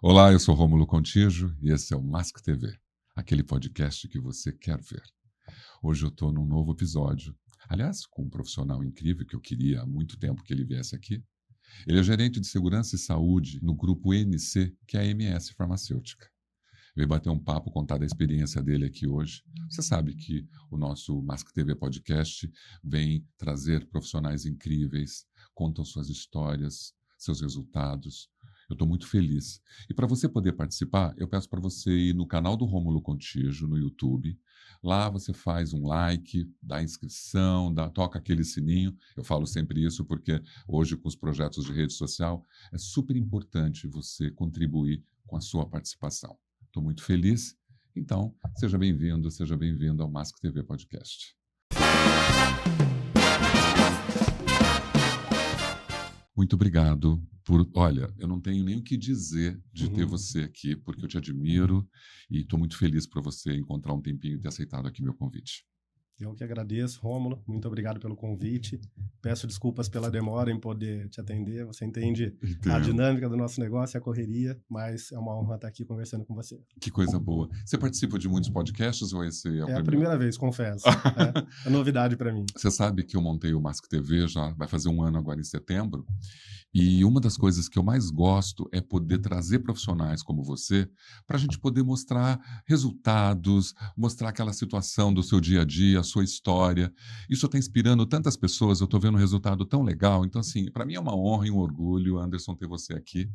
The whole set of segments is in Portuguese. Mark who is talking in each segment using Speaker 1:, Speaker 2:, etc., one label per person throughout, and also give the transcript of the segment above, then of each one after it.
Speaker 1: Olá, eu sou Rômulo Contígio e esse é o Mask TV, aquele podcast que você quer ver. Hoje eu estou num novo episódio, aliás, com um profissional incrível que eu queria há muito tempo que ele viesse aqui. Ele é gerente de segurança e saúde no grupo NC, que é a MS Farmacêutica. Veio bater um papo, contar da experiência dele aqui hoje. Você sabe que o nosso Mask TV Podcast vem trazer profissionais incríveis, contam suas histórias, seus resultados. Eu estou muito feliz. E para você poder participar, eu peço para você ir no canal do Rômulo Contígio, no YouTube. Lá você faz um like, dá inscrição, toca aquele sininho. Eu falo sempre isso porque hoje, com os projetos de rede social, é super importante você contribuir com a sua participação. Estou muito feliz. Então, seja bem-vindo ao Mask TV Podcast. Muito obrigado por... Olha, eu não tenho nem o que dizer de ter você aqui, porque eu te admiro e estou muito feliz por você encontrar um tempinho e ter aceitado aqui meu convite.
Speaker 2: Eu que agradeço, Rômulo. Muito obrigado pelo convite. Peço desculpas pela demora em poder te atender. Você entende a dinâmica do nosso negócio, a correria, mas é uma honra estar aqui conversando com você.
Speaker 1: Que coisa boa. Você participa de muitos podcasts ou esse é o primeiro?
Speaker 2: É a primeira vez, confesso. É novidade para mim.
Speaker 1: Você sabe que eu montei o Mask TV, já vai fazer um ano agora em setembro, e uma das coisas que eu mais gosto é poder trazer profissionais como você para a gente poder mostrar resultados, mostrar aquela situação do seu dia a dia, a sua história. Isso está inspirando tantas pessoas, eu estou vendo um resultado tão legal. Então, assim, para mim é uma honra e um orgulho, Anderson, ter você aqui.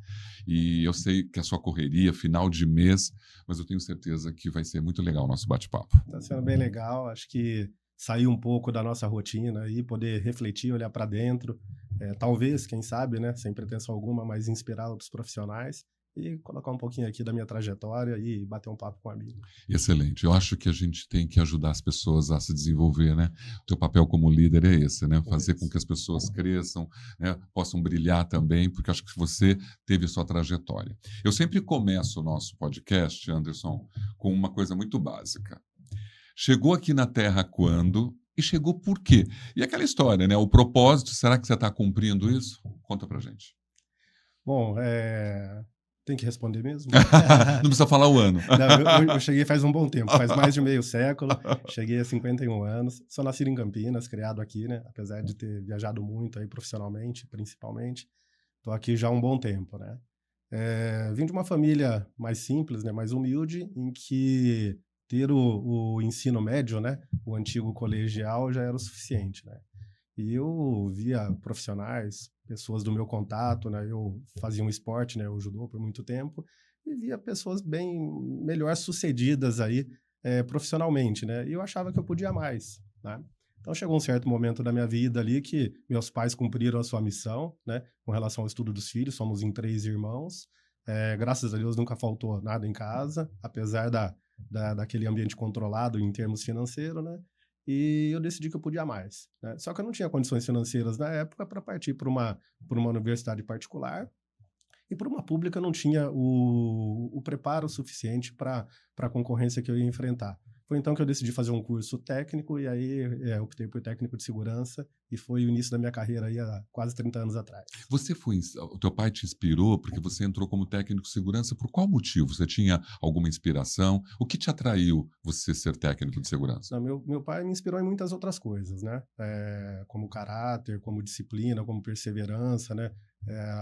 Speaker 1: E eu sei que a sua correria, final de mês, mas eu tenho certeza que vai ser muito legal o nosso bate-papo.
Speaker 2: Está sendo bem legal, acho que sair um pouco da nossa rotina e poder refletir, olhar para dentro, talvez, quem sabe, né, sem pretensão alguma, mas inspirar outros profissionais e colocar um pouquinho aqui da minha trajetória e bater um papo com um amigo.
Speaker 1: Excelente. Eu acho que a gente tem que ajudar as pessoas a se desenvolver, né? O teu papel como líder é esse, né? Fazer com que as pessoas cresçam, né? Possam brilhar também, porque acho que você teve sua trajetória. Eu sempre começo o nosso podcast, Anderson, com uma coisa muito básica. Chegou aqui na Terra quando e chegou por quê? E aquela história, né? O propósito, será que você está cumprindo isso? Conta pra gente.
Speaker 2: Bom, tem que responder mesmo?
Speaker 1: Não precisa falar o ano.
Speaker 2: Não, eu cheguei faz um bom tempo, faz mais de meio século. Cheguei a 51 anos. Sou nascido em Campinas, criado aqui, né? Apesar de ter viajado muito aí profissionalmente, principalmente. Estou aqui já há um bom tempo, né? Vim de uma família mais simples, né? Mais humilde, em que ter o ensino médio, né? O antigo colegial já era o suficiente, né? E eu via profissionais, pessoas do meu contato, né? Eu fazia um esporte, né? O judô por muito tempo, e via pessoas bem melhor sucedidas aí profissionalmente, né? E eu achava que eu podia mais, né? Então chegou um certo momento da minha vida ali que meus pais cumpriram a sua missão, né? Com relação ao estudo dos filhos, somos em 3 irmãos. Graças a Deus nunca faltou nada em casa, apesar daquele ambiente controlado em termos financeiros, né? E eu decidi que eu podia mais, né? Só que eu não tinha condições financeiras na época para partir para uma universidade particular, e para uma pública eu não tinha o preparo suficiente para a concorrência que eu ia enfrentar. Foi então que eu decidi fazer um curso técnico, e aí optei por técnico de segurança, e foi o início da minha carreira aí há quase 30 anos atrás.
Speaker 1: O teu pai te inspirou porque você entrou como técnico de segurança, por qual motivo? Você tinha alguma inspiração? O que te atraiu você ser técnico de segurança?
Speaker 2: Não, meu pai me inspirou em muitas outras coisas, né? Como caráter, como disciplina, como perseverança, né?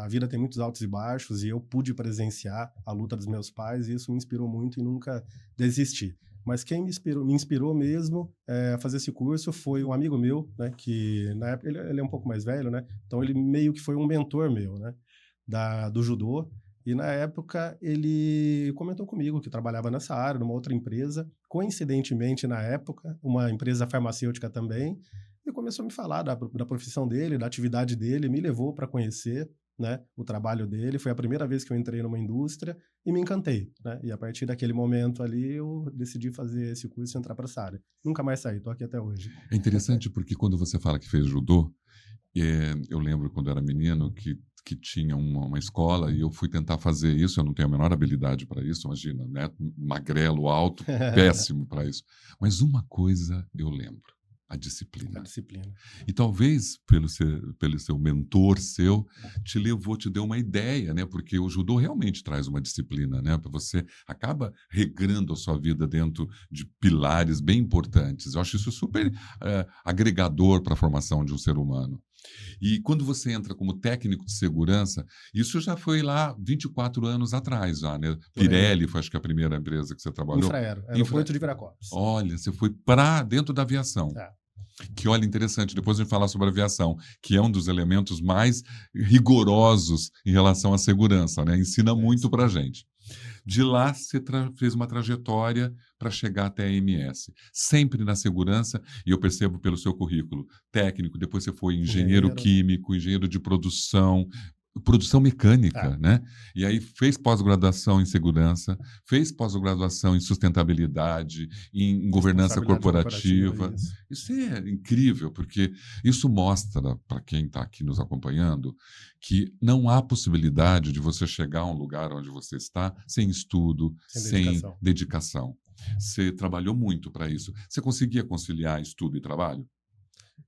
Speaker 2: A vida tem muitos altos e baixos, e eu pude presenciar a luta dos meus pais, e isso me inspirou muito e nunca desisti. Mas quem me inspirou mesmo a fazer esse curso foi um amigo meu, né, que na época ele é um pouco mais velho, né, então ele meio que foi um mentor meu, né, do judô, e na época ele comentou comigo que trabalhava nessa área, numa outra empresa, coincidentemente na época, uma empresa farmacêutica também, e começou a me falar da profissão dele, da atividade dele, me levou para conhecer, né, o trabalho dele. Foi a primeira vez que eu entrei numa indústria e me encantei, né? E a partir daquele momento ali eu decidi fazer esse curso e entrar para essa área. Nunca mais saí, estou aqui até hoje.
Speaker 1: É interessante porque quando você fala que fez judô, eu lembro quando era menino que tinha uma escola e eu fui tentar fazer isso. Eu não tenho a menor habilidade para isso, imagina, né? Magrelo, alto, péssimo para isso. Mas uma coisa eu lembro. A disciplina.
Speaker 2: A disciplina.
Speaker 1: E talvez, pelo seu mentor seu, te deu uma ideia, né? Porque o judô realmente traz uma disciplina, né? Você acaba regrando a sua vida dentro de pilares bem importantes. Eu acho isso super agregador para a formação de um ser humano. E quando você entra como técnico de segurança, isso já foi lá 24 anos atrás, já, né? Pirelli foi, acho que, a primeira empresa que você trabalhou.
Speaker 2: Infraero, aeroporto de Viracopos.
Speaker 1: Olha, você foi para dentro da aviação. Que, olha, interessante, depois a gente falar sobre a aviação, que é um dos elementos mais rigorosos em relação à segurança, né? Ensina muito para a gente. De lá, você fez uma trajetória para chegar até a MS. Sempre na segurança, e eu percebo pelo seu currículo técnico, depois você foi engenheiro químico, engenheiro de produção mecânica, né? E aí fez pós-graduação em segurança, fez pós-graduação em sustentabilidade, em governança corporativa. Isso é incrível, porque isso mostra, para quem está aqui nos acompanhando, que não há possibilidade de você chegar a um lugar onde você está sem estudo, sem dedicação. Você trabalhou muito para isso. Você conseguia conciliar estudo e trabalho?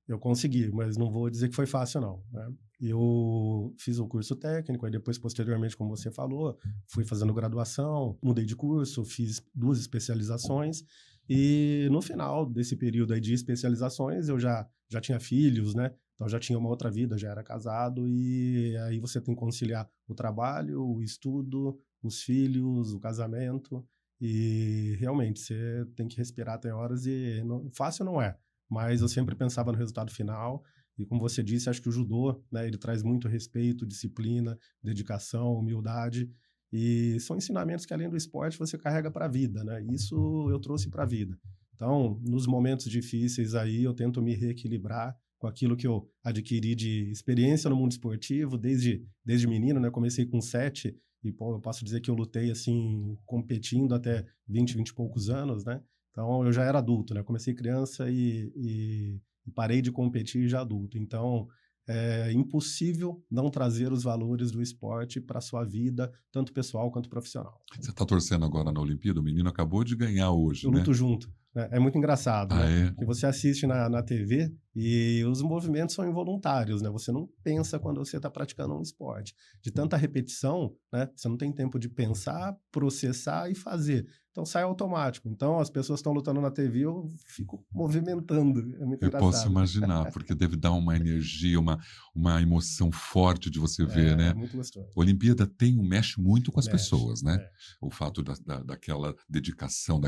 Speaker 2: Eu consegui, mas não vou dizer que foi fácil, não, né? Eu fiz um curso técnico, aí depois, posteriormente, como você falou, fui fazendo graduação, mudei de curso, fiz 2 especializações, e no final desse período aí de especializações, eu já tinha filhos, né? Então, já tinha uma outra vida, já era casado, e aí você tem que conciliar o trabalho, o estudo, os filhos, o casamento, e realmente você tem que respirar, tem horas, e fácil não é. Mas eu sempre pensava no resultado final, e como você disse, acho que o judô, né, ele traz muito respeito, disciplina, dedicação, humildade, e são ensinamentos que, além do esporte, você carrega para a vida, né? Isso eu trouxe para a vida. Então, nos momentos difíceis aí, eu tento me reequilibrar com aquilo que eu adquiri de experiência no mundo esportivo, desde menino, né? Comecei com 7, e eu posso dizer que eu lutei, assim, competindo até 20 e poucos anos, né? Então, eu já era adulto, né? Comecei criança e parei de competir já adulto. Então, é impossível não trazer os valores do esporte para a sua vida, tanto pessoal quanto profissional.
Speaker 1: Você está torcendo agora na Olimpíada? O menino acabou de ganhar hoje,
Speaker 2: eu luto junto. Né? É muito engraçado, né? Porque você assiste na TV e os movimentos são involuntários, né? Você não pensa quando você está praticando um esporte. De tanta repetição, né? Você não tem tempo de pensar, processar e fazer. Então sai automático. Então as pessoas estão lutando na TV, eu fico movimentando. É muito engraçado.
Speaker 1: Eu posso imaginar, porque deve dar uma energia, uma emoção forte de você ver, né?
Speaker 2: É muito gostoso.
Speaker 1: A Olimpíada mexe muito com as pessoas, né? O fato daquela dedicação,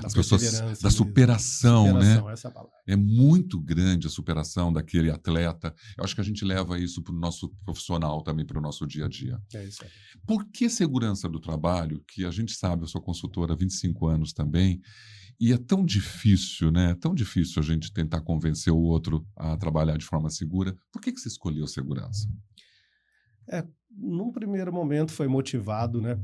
Speaker 1: as pessoas, da superação, né?
Speaker 2: Essa é a palavra.
Speaker 1: É muito grande a superação daquele atleta. Eu acho que a gente leva isso para o nosso profissional também, para o nosso dia a dia.
Speaker 2: É isso aí.
Speaker 1: Por que segurança do trabalho, que a gente sabe, eu sou consultora há 25 anos também, e é tão difícil, né? É tão difícil a gente tentar convencer o outro a trabalhar de forma segura. Por que você escolheu segurança?
Speaker 2: Num primeiro momento foi motivado, né,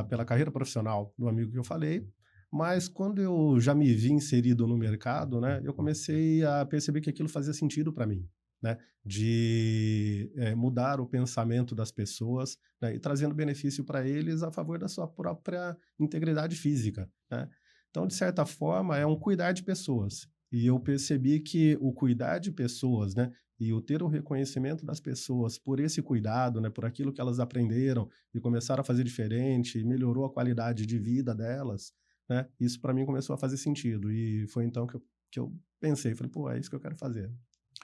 Speaker 2: pela carreira profissional do amigo que eu falei, mas quando eu já me vi inserido no mercado, né, eu comecei a perceber que aquilo fazia sentido para mim, né, de mudar o pensamento das pessoas, né, e trazendo benefício para eles a favor da sua própria integridade física, né. Então, de certa forma, é um cuidar de pessoas. E eu percebi que o cuidar de pessoas, né, e o ter o reconhecimento das pessoas por esse cuidado, né, por aquilo que elas aprenderam e começaram a fazer diferente, e melhorou a qualidade de vida delas, né, isso para mim começou a fazer sentido. E foi então que eu pensei, falei, pô, é isso que eu quero fazer.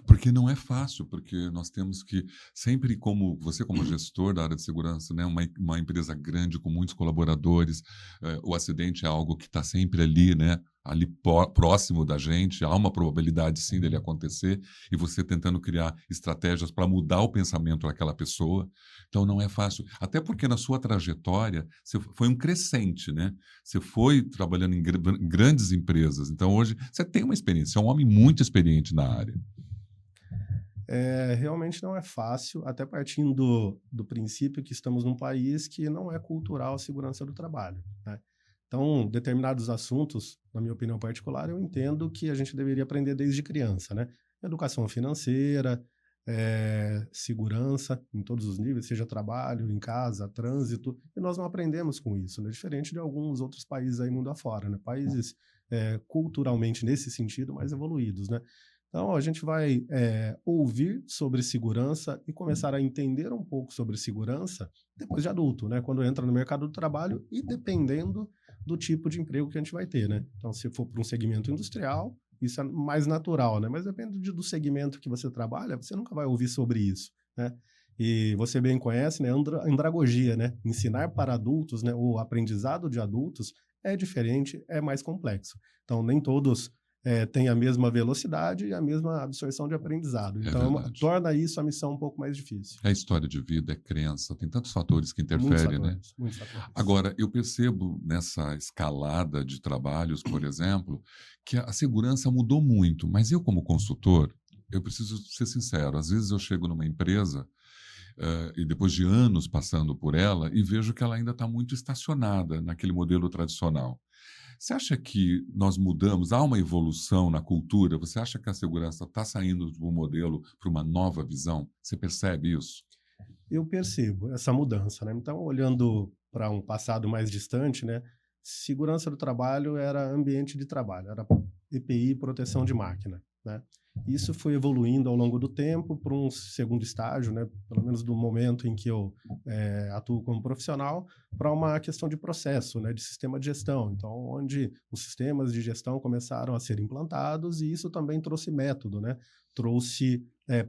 Speaker 1: Porque não é fácil, porque nós temos que sempre, como você como gestor da área de segurança, né, uma empresa grande com muitos colaboradores, o acidente é algo que está sempre ali, né, ali próximo da gente, há uma probabilidade sim dele acontecer, e você tentando criar estratégias para mudar o pensamento daquela pessoa. Então não é fácil, até porque na sua trajetória você foi um crescente, né? Você foi trabalhando em grandes empresas, então hoje você tem uma experiência, é um homem muito experiente na área.
Speaker 2: Realmente não é fácil, até partindo do princípio que estamos num país que não é cultural a segurança do trabalho, né? Então, determinados assuntos, na minha opinião particular, eu entendo que a gente deveria aprender desde criança, né? Educação financeira, segurança em todos os níveis, seja trabalho, em casa, trânsito, e nós não aprendemos com isso, né? Diferente de alguns outros países aí mundo afora, né? Países culturalmente nesse sentido mais evoluídos, né? Então, a gente vai ouvir sobre segurança e começar a entender um pouco sobre segurança depois de adulto, né? Quando entra no mercado do trabalho e dependendo do tipo de emprego que a gente vai ter, né? Então, se for para um segmento industrial, isso é mais natural, né? Mas depende do segmento que você trabalha, você nunca vai ouvir sobre isso, né? E você bem conhece, né? Andragogia, né? Ensinar para adultos, né? O aprendizado de adultos é diferente, é mais complexo. Então, nem todos têm a mesma velocidade e a mesma absorção de aprendizado. Então, torna isso a missão um pouco mais difícil.
Speaker 1: É história de vida, é crença, tem tantos fatores que
Speaker 2: Muitos
Speaker 1: interferem,
Speaker 2: fatores,
Speaker 1: né?
Speaker 2: muitos fatores.
Speaker 1: Agora, eu percebo nessa escalada de trabalhos, por exemplo, que a segurança mudou muito, mas eu, como consultor, eu preciso ser sincero, às vezes eu chego numa empresa e depois de anos passando por ela e vejo que ela ainda está muito estacionada naquele modelo tradicional. Você acha que nós mudamos, há uma evolução na cultura? Você acha que a segurança está saindo de um modelo para uma nova visão? Você percebe isso?
Speaker 2: Eu percebo essa mudança, né? Então, olhando para um passado mais distante, né? Segurança do trabalho era ambiente de trabalho, era EPI, proteção de máquina, né? Isso foi evoluindo ao longo do tempo para um segundo estágio, né? Pelo menos do momento em que eu atuo como profissional, para uma questão de processo, né? De sistema de gestão. Então, onde os sistemas de gestão começaram a ser implantados e isso também trouxe método, né? Trouxe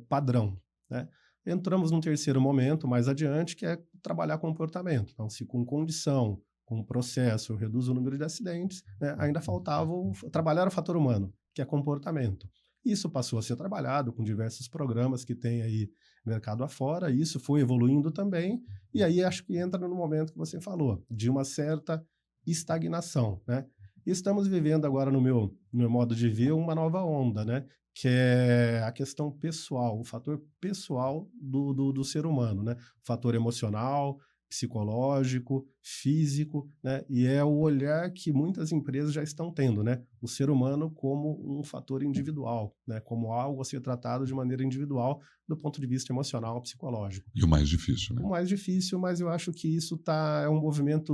Speaker 2: padrão, né? Entramos num terceiro momento, mais adiante, que é trabalhar comportamento. Então, se com condição, com processo, eu reduzo o número de acidentes, né, ainda faltava trabalhar o fator humano, que é comportamento. Isso passou a ser trabalhado com diversos programas que tem aí mercado afora, e isso foi evoluindo também, e aí acho que entra no momento que você falou, de uma certa estagnação, né? E estamos vivendo agora, no meu modo de ver, uma nova onda, né? Que é a questão pessoal, o fator pessoal do ser humano, né? O fator emocional, psicológico, físico, né? E é o olhar que muitas empresas já estão tendo, né? O ser humano como um fator individual, né? Como algo a ser tratado de maneira individual do ponto de vista emocional, psicológico.
Speaker 1: E o mais difícil, né?
Speaker 2: O mais difícil, mas eu acho que isso é um movimento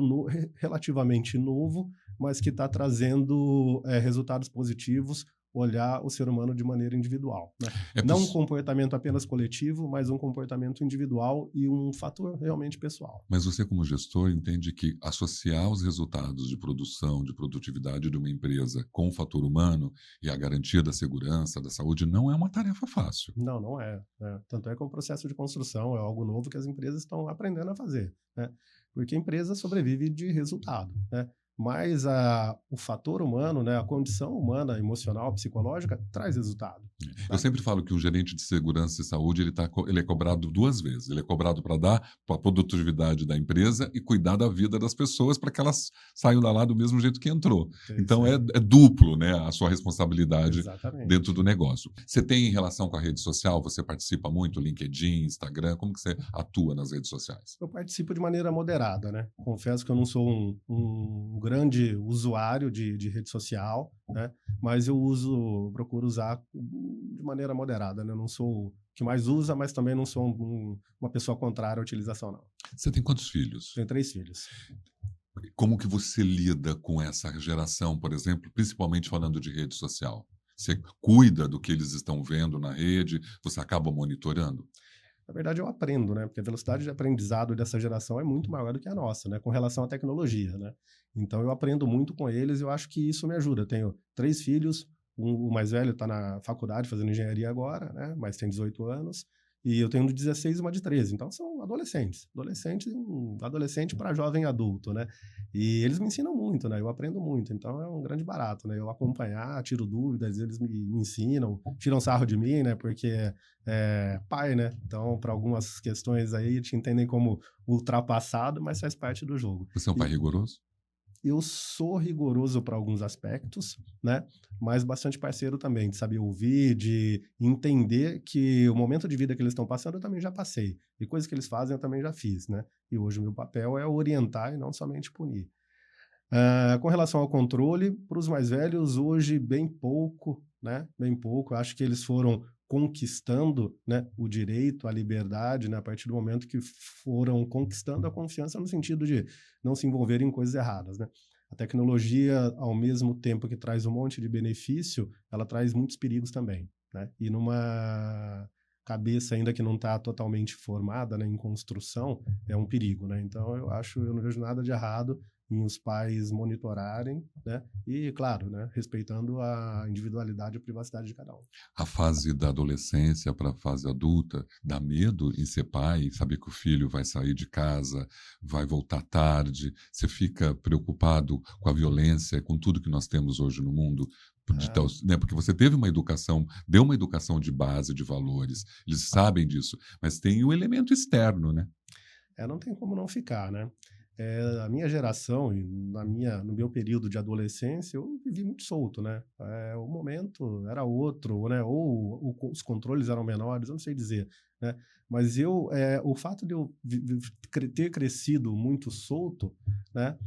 Speaker 2: relativamente novo, mas que está trazendo resultados positivos, olhar o ser humano de maneira individual, né? Não um comportamento apenas coletivo, mas um comportamento individual e um fator realmente pessoal.
Speaker 1: Mas você, como gestor, entende que associar os resultados de produção, de produtividade de uma empresa com o fator humano e a garantia da segurança, da saúde, não é uma tarefa fácil.
Speaker 2: Não, não é, né? Tanto é que o processo de construção é algo novo que as empresas estão aprendendo a fazer, né? Porque a empresa sobrevive de resultado, né? Mas o fator humano, né, a condição humana, emocional, psicológica, traz resultado.
Speaker 1: Eu sempre falo que o gerente de segurança e saúde ele é cobrado duas vezes. Ele é cobrado para dar para a produtividade da empresa e cuidar da vida das pessoas para que elas saiam da lá do mesmo jeito que entrou. Então é duplo, né, a sua responsabilidade. Exatamente. Dentro do negócio. Você tem em relação com a rede social, você participa muito, LinkedIn, Instagram, como que você atua nas redes sociais?
Speaker 2: Eu participo de maneira moderada, né? Confesso que eu não sou um grande usuário de rede social, né? Mas eu procuro usar de maneira moderada, né? Eu não sou o que mais usa, mas também não sou uma pessoa contrária à utilização, não.
Speaker 1: Você tem quantos filhos?
Speaker 2: Tenho 3 filhos.
Speaker 1: Como que você lida com essa geração, por exemplo, principalmente falando de rede social? Você cuida do que eles estão vendo na rede? Você acaba monitorando?
Speaker 2: Na verdade, eu aprendo, né? Porque a velocidade de aprendizado dessa geração é muito maior do que a nossa, né? Com relação à tecnologia, né? Então, eu aprendo muito com eles e eu acho que isso me ajuda. Eu tenho 3 filhos, o mais velho está na faculdade fazendo engenharia agora, né? Mas tem 18 anos. E eu tenho um de 16 e uma de 13. Então, são adolescentes. Adolescente para jovem adulto, né? E eles me ensinam muito, né? Eu aprendo muito. Então, é um grande barato, né? Eu acompanhar, tiro dúvidas, eles me ensinam, tiram sarro de mim, né? Porque pai, né? Então, para algumas questões aí, te entendem como ultrapassado, mas faz parte do jogo.
Speaker 1: Você é um pai rigoroso?
Speaker 2: Eu sou rigoroso para alguns aspectos, né? Mas bastante parceiro também, de saber ouvir, de entender que o momento de vida que eles estão passando eu também já passei. E coisas que eles fazem eu também já fiz, né? E hoje o meu papel é orientar e não somente punir. Com relação ao controle, para os mais velhos, hoje bem pouco, né? Bem pouco. Eu acho que eles foram conquistando, né, o direito, a liberdade, né, a partir do momento que foram conquistando a confiança no sentido de não se envolverem em coisas erradas, né? a tecnologia, ao mesmo tempo que traz um monte de benefício, ela traz muitos perigos também, né? E numa cabeça ainda que não está totalmente formada, né, em construção, é um perigo, né? Então, eu não vejo nada de errado em os pais monitorarem, né? E, claro, né, respeitando a individualidade e a privacidade de cada um.
Speaker 1: A fase da adolescência para a fase adulta dá medo em ser pai, saber que o filho vai sair de casa, vai voltar tarde, você fica preocupado com a violência, com tudo que nós temos hoje no mundo, né? Porque você teve uma educação, deu uma educação de base, de valores, eles sabem disso, mas tem o elemento externo, né?
Speaker 2: Não tem como não ficar, né? A minha geração, no meu período de adolescência, eu vivi muito solto, né? O momento era outro, né? Ou os controles eram menores, eu não sei dizer, né? Mas o fato de eu ter crescido muito solto, né?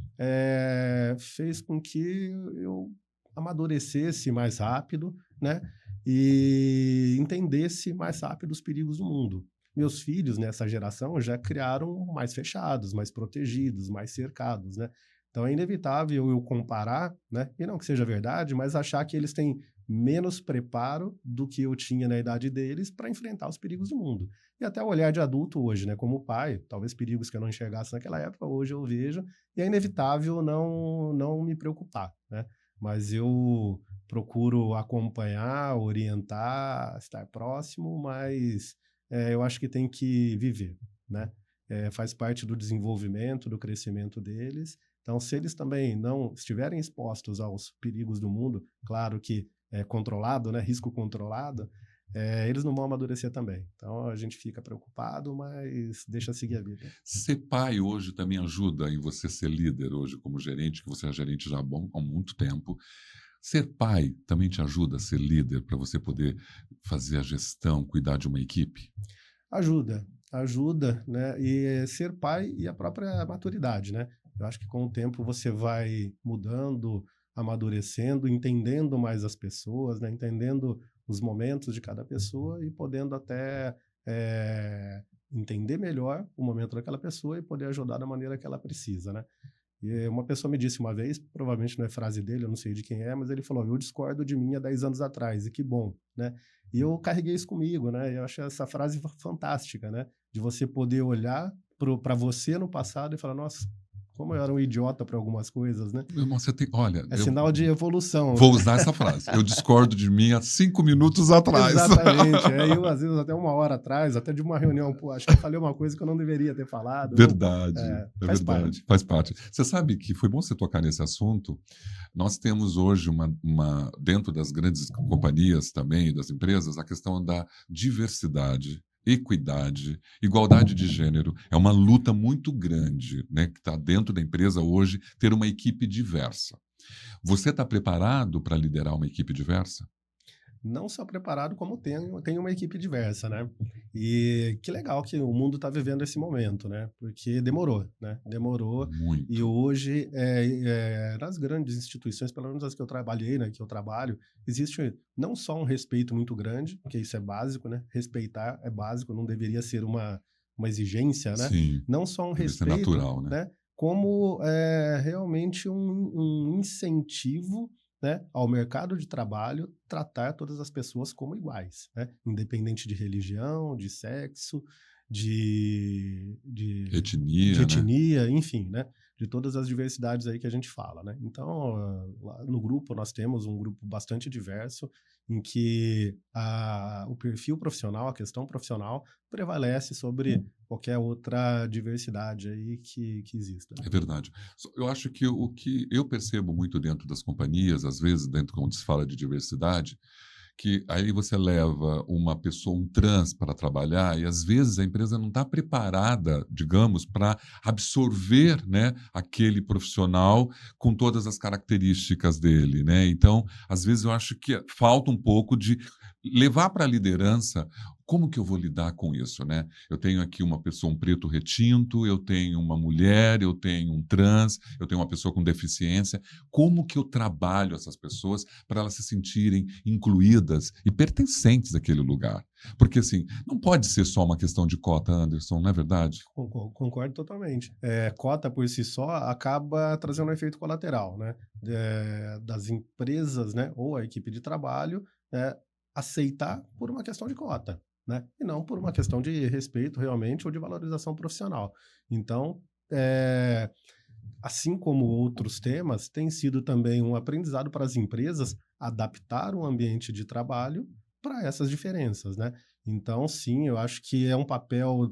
Speaker 2: Fez com que eu amadurecesse mais rápido, né? E entendesse mais rápido os perigos do mundo. Meus filhos, nessa geração, já criaram mais fechados, mais protegidos, mais cercados, né? Então, é inevitável eu comparar, né? E não que seja verdade, mas achar que eles têm menos preparo do que eu tinha na idade deles para enfrentar os perigos do mundo. E até o olhar de adulto hoje, né? Como pai, talvez perigos que eu não enxergasse naquela época, hoje eu vejo, e é inevitável não me preocupar, né? Mas eu procuro acompanhar, orientar, estar próximo, mas eu acho que tem que viver, né? Faz parte do desenvolvimento, do crescimento deles. Então, se eles também não estiverem expostos aos perigos do mundo, claro que controlado, né? Risco controlado, eles não vão amadurecer também. Então, a gente fica preocupado, mas deixa seguir a vida.
Speaker 1: Ser pai hoje também ajuda em você ser líder hoje como gerente, que você é gerente já há muito tempo. Ser pai também te ajuda a ser líder para você poder fazer a gestão, cuidar de uma equipe?
Speaker 2: Ajuda, né? E ser pai e a própria maturidade, né? Eu acho que com o tempo você vai mudando, amadurecendo, entendendo mais as pessoas, né? Entendendo os momentos de cada pessoa e podendo até entender melhor o momento daquela pessoa e poder ajudar da maneira que ela precisa, né? E uma pessoa me disse uma vez, provavelmente não é frase dele, eu não sei de quem é, mas ele falou, eu discordo de mim há 10 anos atrás, e que bom, né? E eu carreguei isso comigo, né? Eu achei essa frase fantástica, né? De você poder olhar para você no passado e falar, nossa, como eu era um idiota para algumas coisas, né?
Speaker 1: Meu irmão, você tem, olha,
Speaker 2: sinal de evolução.
Speaker 1: Vou usar essa frase. Eu discordo de mim há 5 minutos atrás.
Speaker 2: Exatamente. Eu, às vezes, até 1 hora atrás, até de uma reunião, pô, acho que eu falei uma coisa que eu não deveria ter falado.
Speaker 1: Verdade.
Speaker 2: Faz
Speaker 1: verdade.
Speaker 2: parte.
Speaker 1: Faz parte. Você sabe que foi bom você tocar nesse assunto. Nós temos hoje, dentro das grandes companhias também, das empresas, a questão da diversidade, equidade, igualdade de gênero. É uma luta muito grande, né, que está dentro da empresa hoje, ter uma equipe diversa. Você está preparado para liderar uma equipe diversa?
Speaker 2: Não só preparado, como tem uma equipe diversa, né? E que legal que o mundo está vivendo esse momento, né? Porque demorou, né? Demorou.
Speaker 1: Muito.
Speaker 2: E hoje, nas grandes instituições, pelo menos as que eu trabalhei, né? Que eu trabalho, existe não só um respeito muito grande, que isso é básico, né? Respeitar é básico, não deveria ser uma exigência, né?
Speaker 1: Sim,
Speaker 2: não só um
Speaker 1: respeito,
Speaker 2: respeito,
Speaker 1: natural, né?
Speaker 2: Como realmente um incentivo, né, ao mercado de trabalho tratar todas as pessoas como iguais, né? Independente de religião, de sexo, de etnia, enfim, né? De todas as diversidades aí que a gente fala, né? Então, lá no grupo, nós temos um grupo bastante diverso, em que o perfil profissional, a questão profissional, prevalece sobre qualquer outra diversidade aí que exista.
Speaker 1: É verdade. Eu acho que o que eu percebo muito dentro das companhias, às vezes, dentro quando se fala de diversidade, que aí você leva uma pessoa, um trans, para trabalhar e às vezes a empresa não está preparada, digamos, para absorver, né, aquele profissional com todas as características dele, né? Então, às vezes eu acho que falta um pouco de levar para a liderança como que eu vou lidar com isso, né? Eu tenho aqui uma pessoa, um preto retinto, eu tenho uma mulher, eu tenho um trans, eu tenho uma pessoa com deficiência. Como que eu trabalho essas pessoas para elas se sentirem incluídas e pertencentes àquele lugar? Porque, assim, não pode ser só uma questão de cota, Anderson, não é verdade?
Speaker 2: Concordo totalmente. Cota por si só acaba trazendo um efeito colateral, né? Das empresas, né? Ou a equipe de trabalho aceitar por uma questão de cota, né? E não por uma questão de respeito realmente ou de valorização profissional. Então, assim como outros temas, tem sido também um aprendizado para as empresas adaptar o ambiente de trabalho para essas diferenças, né? Então, sim, eu acho que é um papel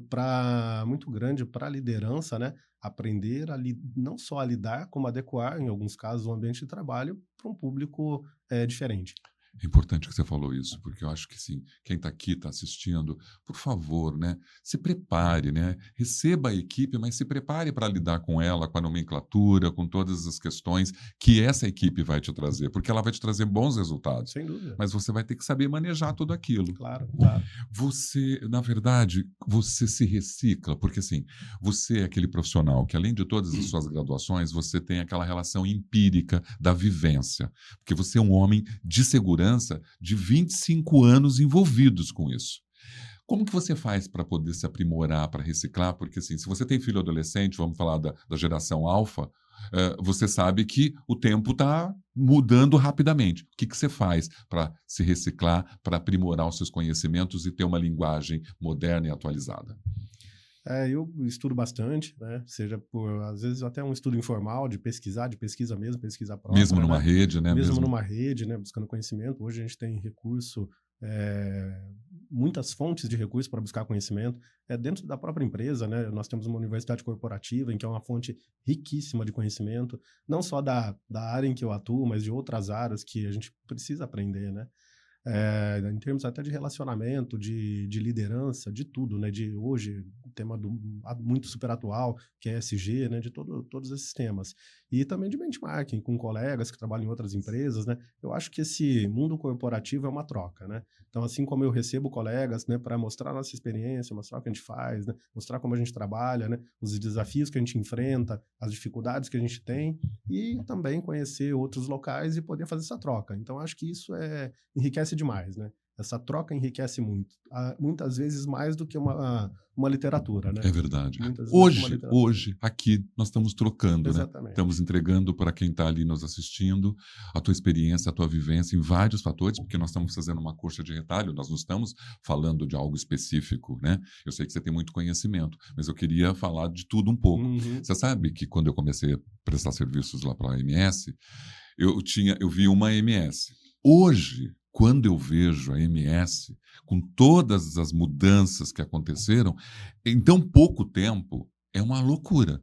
Speaker 2: muito grande para a liderança, né? Aprender não só a lidar, como adequar, em alguns casos, o ambiente de trabalho para um público diferente.
Speaker 1: É importante que você falou isso, porque eu acho que sim, quem está aqui, está assistindo, por favor, né, se prepare, né, receba a equipe, mas se prepare para lidar com ela, com a nomenclatura, com todas as questões que essa equipe vai te trazer, porque ela vai te trazer bons resultados,
Speaker 2: Sem dúvida.
Speaker 1: mas você vai ter que saber manejar tudo aquilo.
Speaker 2: Claro, claro.
Speaker 1: Você, na verdade, você se recicla, porque assim, você é aquele profissional que, além de todas as suas graduações, você tem aquela relação empírica da vivência, porque você é um homem de segurança de 25 anos envolvidos com isso. Como que você faz para poder se aprimorar, para reciclar? Porque, assim, se você tem filho adolescente, vamos falar da geração alfa, você sabe que o tempo está mudando rapidamente. O que você faz para se reciclar, para aprimorar os seus conhecimentos e ter uma linguagem moderna e atualizada?
Speaker 2: Eu estudo bastante, né? Seja às vezes, até um estudo informal, de pesquisa mesmo, pesquisa própria.
Speaker 1: Mesmo numa
Speaker 2: né?
Speaker 1: rede, né?
Speaker 2: Mesmo numa rede, né? Buscando conhecimento. Hoje a gente tem muitas fontes de recurso para buscar conhecimento. Dentro da própria empresa, né? Nós temos uma universidade corporativa, em que é uma fonte riquíssima de conhecimento, não só da área em que eu atuo, mas de outras áreas que a gente precisa aprender, né? Em termos até de relacionamento, de liderança, de tudo, né? De hoje, tema muito super atual, que é ESG, né? De todos esses temas. E também de benchmarking com colegas que trabalham em outras empresas, né? Eu acho que esse mundo corporativo é uma troca, né? Então, assim como eu recebo colegas, né, para mostrar a nossa experiência, mostrar o que a gente faz, né? Mostrar como a gente trabalha, né? Os desafios que a gente enfrenta, as dificuldades que a gente tem, e também conhecer outros locais e poder fazer essa troca. Então, acho que isso enriquece demais, né? Essa troca enriquece muito. Muitas vezes mais do que uma literatura, né?
Speaker 1: É verdade.
Speaker 2: Muitas vezes
Speaker 1: Hoje, aqui, nós estamos trocando,
Speaker 2: Exatamente.
Speaker 1: né? Estamos entregando para quem está ali nos assistindo a tua experiência, a tua vivência em vários fatores, porque nós estamos fazendo uma coxa de retalho, nós não estamos falando de algo específico, né? Eu sei que você tem muito conhecimento, mas eu queria falar de tudo um pouco.
Speaker 2: Uhum.
Speaker 1: Você sabe que quando eu comecei a prestar serviços lá para a AMS, eu vi uma AMS. Hoje, quando eu vejo a MS, com todas as mudanças que aconteceram, em tão pouco tempo, é uma loucura.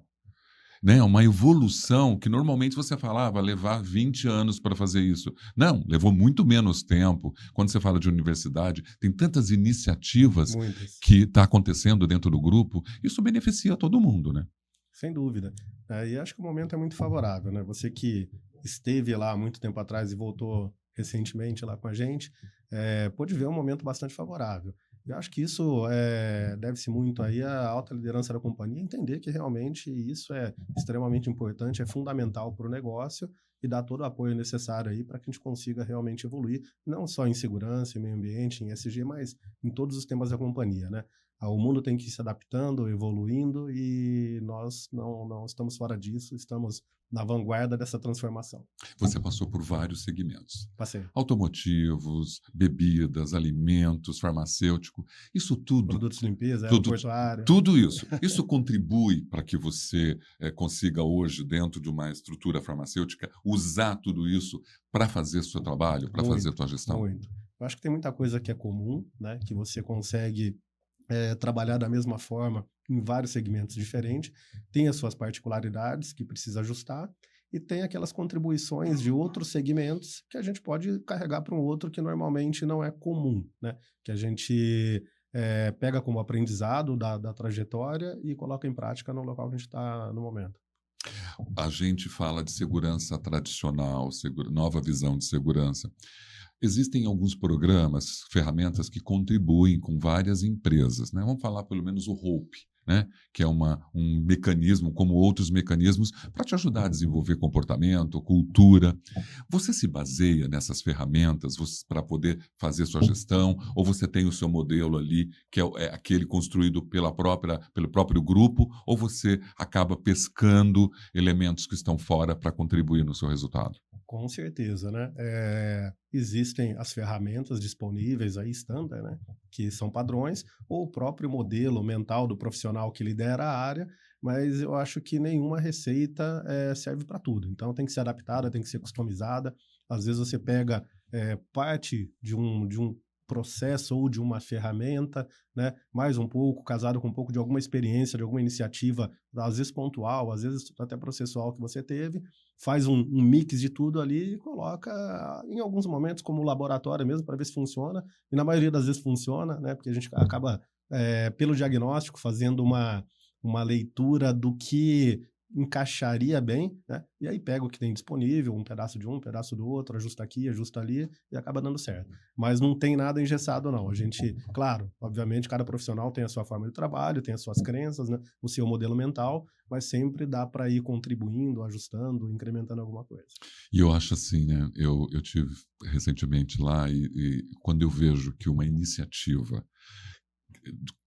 Speaker 1: Né? Uma evolução que normalmente você falava levar 20 anos para fazer isso. Não, levou muito menos tempo. Quando você fala de universidade, tem tantas iniciativas
Speaker 2: Muitas.
Speaker 1: que está acontecendo dentro do grupo, isso beneficia todo mundo, né?
Speaker 2: Sem dúvida. E acho que o momento é muito favorável, né? Você que esteve lá há muito tempo atrás e voltou recentemente lá com a gente, pôde ver um momento bastante favorável. Eu acho que isso deve-se muito aí à alta liderança da companhia entender que realmente isso é extremamente importante, é fundamental para o negócio e dar todo o apoio necessário aí para que a gente consiga realmente evoluir, não só em segurança, em meio ambiente, em ESG, mas em todos os temas da companhia, né? O mundo tem que ir se adaptando, evoluindo e nós não estamos fora disso, estamos na vanguarda dessa transformação.
Speaker 1: Você passou por vários segmentos.
Speaker 2: Passei.
Speaker 1: Automotivos, bebidas, alimentos, farmacêutico, isso tudo...
Speaker 2: Produtos de limpeza, aeroportuária.
Speaker 1: Tudo isso. Isso contribui para que você consiga hoje, dentro de uma estrutura farmacêutica, usar tudo isso para fazer o seu trabalho, para fazer a sua gestão?
Speaker 2: Muito. Eu acho que tem muita coisa que é comum, né, que você consegue trabalhar da mesma forma em vários segmentos diferentes, tem as suas particularidades que precisa ajustar e tem aquelas contribuições de outros segmentos que a gente pode carregar para um outro que normalmente não é comum, né? Que a gente pega como aprendizado da trajetória e coloca em prática no local que a gente está no momento.
Speaker 1: A gente fala de segurança tradicional, nova visão de segurança. Existem alguns programas, ferramentas que contribuem com várias empresas, né? Vamos falar pelo menos o Hope, né? Que é um mecanismo, como outros mecanismos, para te ajudar a desenvolver comportamento, cultura. Você se baseia nessas ferramentas para poder fazer sua gestão, ou você tem o seu modelo ali, que é aquele construído pelo próprio grupo, ou você acaba pescando elementos que estão fora para contribuir no seu resultado?
Speaker 2: Com certeza, né? Existem as ferramentas disponíveis aí, standard, né? Que são padrões, ou o próprio modelo mental do profissional que lidera a área, mas eu acho que nenhuma receita serve para tudo. Então tem que ser adaptada, tem que ser customizada. Às vezes você pega parte de um processo ou de uma ferramenta, né? Mais um pouco, casado com um pouco de alguma experiência, de alguma iniciativa, às vezes pontual, às vezes até processual que você teve, faz um mix de tudo ali e coloca em alguns momentos como laboratório mesmo para ver se funciona, e na maioria das vezes funciona, né? Porque a gente acaba, pelo diagnóstico, fazendo uma leitura do que encaixaria bem, né? E aí pega o que tem disponível, um pedaço de um pedaço do outro, ajusta aqui, ajusta ali e acaba dando certo. Mas não tem nada engessado, não. A gente, claro, obviamente, cada profissional tem a sua forma de trabalho, tem as suas crenças, né? O seu modelo mental, mas sempre dá para ir contribuindo, ajustando, incrementando alguma coisa.
Speaker 1: E eu acho assim, né? Eu tive recentemente lá e quando eu vejo que uma iniciativa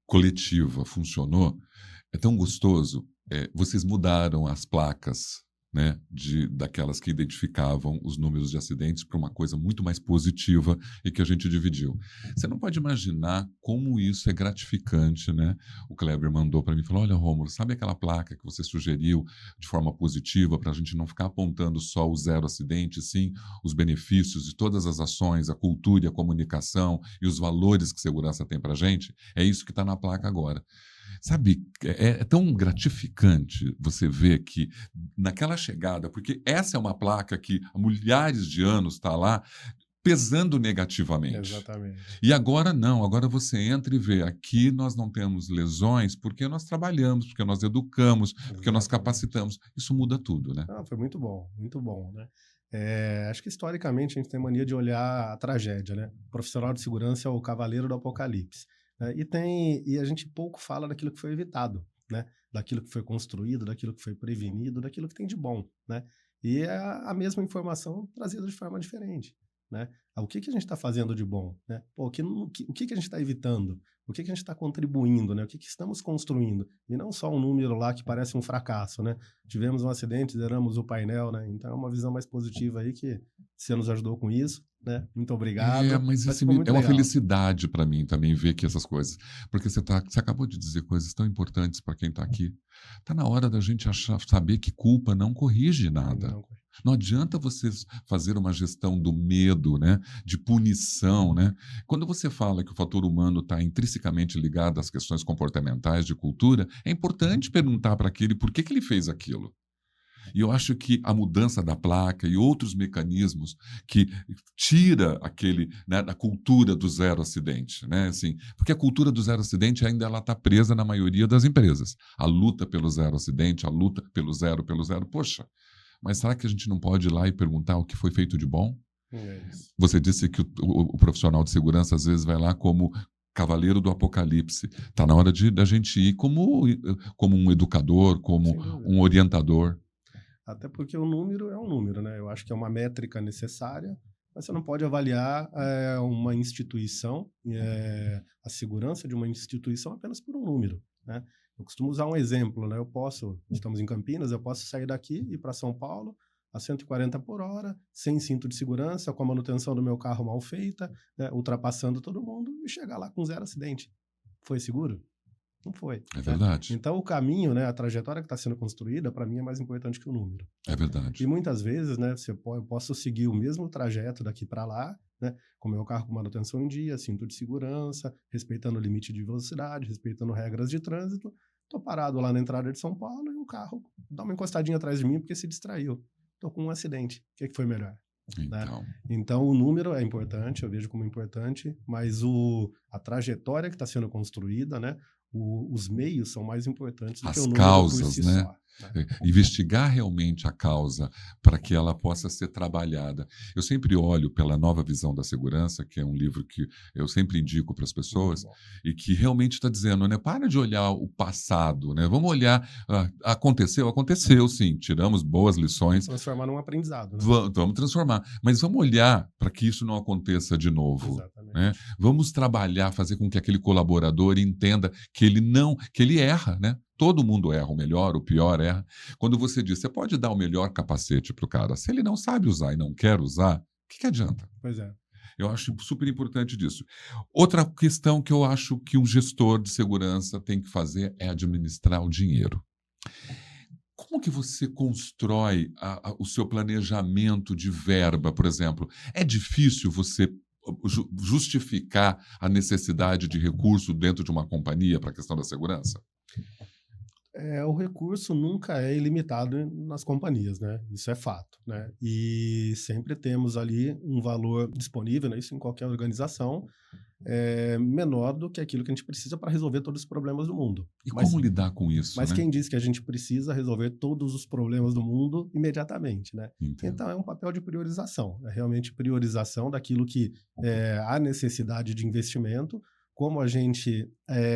Speaker 1: coletiva funcionou, é tão gostoso. Vocês mudaram as placas, né, daquelas que identificavam os números de acidentes para uma coisa muito mais positiva e que a gente dividiu. Você não pode imaginar como isso é gratificante, né? O Kleber mandou para mim e falou: olha, Rômulo, sabe aquela placa que você sugeriu de forma positiva para a gente não ficar apontando só o 0 acidente, sim os benefícios de todas as ações, a cultura e a comunicação e os valores que segurança tem para a gente? É isso que está na placa agora. Sabe, é tão gratificante você ver que naquela chegada, porque essa é uma placa que há milhares de anos está lá, pesando negativamente.
Speaker 2: Exatamente.
Speaker 1: E agora não, agora você entra e vê, aqui nós não temos lesões porque nós trabalhamos, porque nós educamos, porque nós capacitamos. Isso muda tudo, né?
Speaker 2: Foi muito bom, né? Acho que historicamente a gente tem mania de olhar a tragédia, né? O profissional de segurança é o cavaleiro do apocalipse. E a gente pouco fala daquilo que foi evitado, né? Daquilo que foi construído, daquilo que foi prevenido, daquilo que tem de bom, né? E é a mesma informação trazida de forma diferente, né? O que a gente está fazendo de bom, né? Pô, o que a gente está evitando? O que a gente está contribuindo, né? O que estamos construindo? E não só um número lá que parece um fracasso, né? Tivemos um acidente, zeramos o painel, né? Então é uma visão mais positiva aí que você nos ajudou com isso, né? Muito obrigado.
Speaker 1: Mas isso
Speaker 2: ficou muito
Speaker 1: é uma
Speaker 2: legal.
Speaker 1: felicidade para mim também ver que essas coisas, porque você acabou de dizer coisas tão importantes para quem está aqui. Está na hora da gente saber que culpa não corrige nada. Não adianta você fazer uma gestão do medo, né? De punição, né? Quando você fala que o fator humano está intrinsecamente ligado às questões comportamentais de cultura, é importante perguntar para aquele por que ele fez aquilo. E eu acho que a mudança da placa e outros mecanismos que tira aquele, né, da cultura do 0 acidente, né? Assim, porque a cultura do 0 acidente ainda está presa na maioria das empresas. A luta pelo 0 acidente, a luta pelo zero. Poxa, mas será que a gente não pode ir lá e perguntar o que foi feito de bom? Você disse que o profissional de segurança às vezes vai lá como cavaleiro do apocalipse. Está na hora da gente ir como um educador, como um orientador.
Speaker 2: Até porque o número é um número, né? Eu acho que é uma métrica necessária, mas você não pode avaliar uma instituição, a segurança de uma instituição apenas por um número, né? Eu costumo usar um exemplo, né? Estamos em Campinas, eu posso sair daqui e ir para São Paulo a 140 por hora, sem cinto de segurança, com a manutenção do meu carro mal feita, né? Ultrapassando todo mundo e chegar lá com 0 acidente. Foi seguro? Não foi.
Speaker 1: É verdade.
Speaker 2: Então, o caminho, né, a trajetória que está sendo construída, para mim, é mais importante que o número.
Speaker 1: É verdade.
Speaker 2: E muitas vezes, né, eu posso seguir o mesmo trajeto daqui para lá, né, com o meu carro com manutenção em dia, cinto de segurança, respeitando o limite de velocidade, respeitando regras de trânsito. Estou parado lá na entrada de São Paulo e o carro dá uma encostadinha atrás de mim porque se distraiu. Estou com um acidente. O que foi melhor? Então, o número é importante, eu vejo como importante, mas a trajetória que está sendo construída, né, os meios são mais importantes do que o número por si só.
Speaker 1: Investigar realmente a causa para que ela possa ser trabalhada. Eu sempre olho pela Nova Visão da Segurança, que é um livro que eu sempre indico para as pessoas, e que realmente está dizendo, né, para de olhar o passado, né, vamos olhar, aconteceu sim, tiramos boas lições.
Speaker 2: Transformar num aprendizado, né?
Speaker 1: Vamos transformar, mas vamos olhar para que isso não aconteça de novo.
Speaker 2: Exatamente.
Speaker 1: Né? Vamos trabalhar, fazer com que aquele colaborador entenda que ele erra, né? Todo mundo erra, o melhor, o pior erra. Quando você diz, você pode dar o melhor capacete para o cara, se ele não sabe usar e não quer usar, o que adianta?
Speaker 2: Pois é.
Speaker 1: Eu acho super importante disso. Outra questão que eu acho que um gestor de segurança tem que fazer é administrar o dinheiro. Como que você constrói o seu planejamento de verba, por exemplo? É difícil você justificar a necessidade de recurso dentro de uma companhia para a questão da segurança?
Speaker 2: O recurso nunca é ilimitado nas companhias, né? Isso é fato, né? E sempre temos ali um valor disponível, né? Isso em qualquer organização, menor do que aquilo que a gente precisa para resolver todos os problemas do mundo.
Speaker 1: E como lidar com isso,
Speaker 2: Mas
Speaker 1: né?
Speaker 2: quem diz que a gente precisa resolver todos os problemas do mundo imediatamente, né?
Speaker 1: Entendo.
Speaker 2: Então é um papel de priorização, é realmente priorização daquilo que há necessidade de investimento, como a gente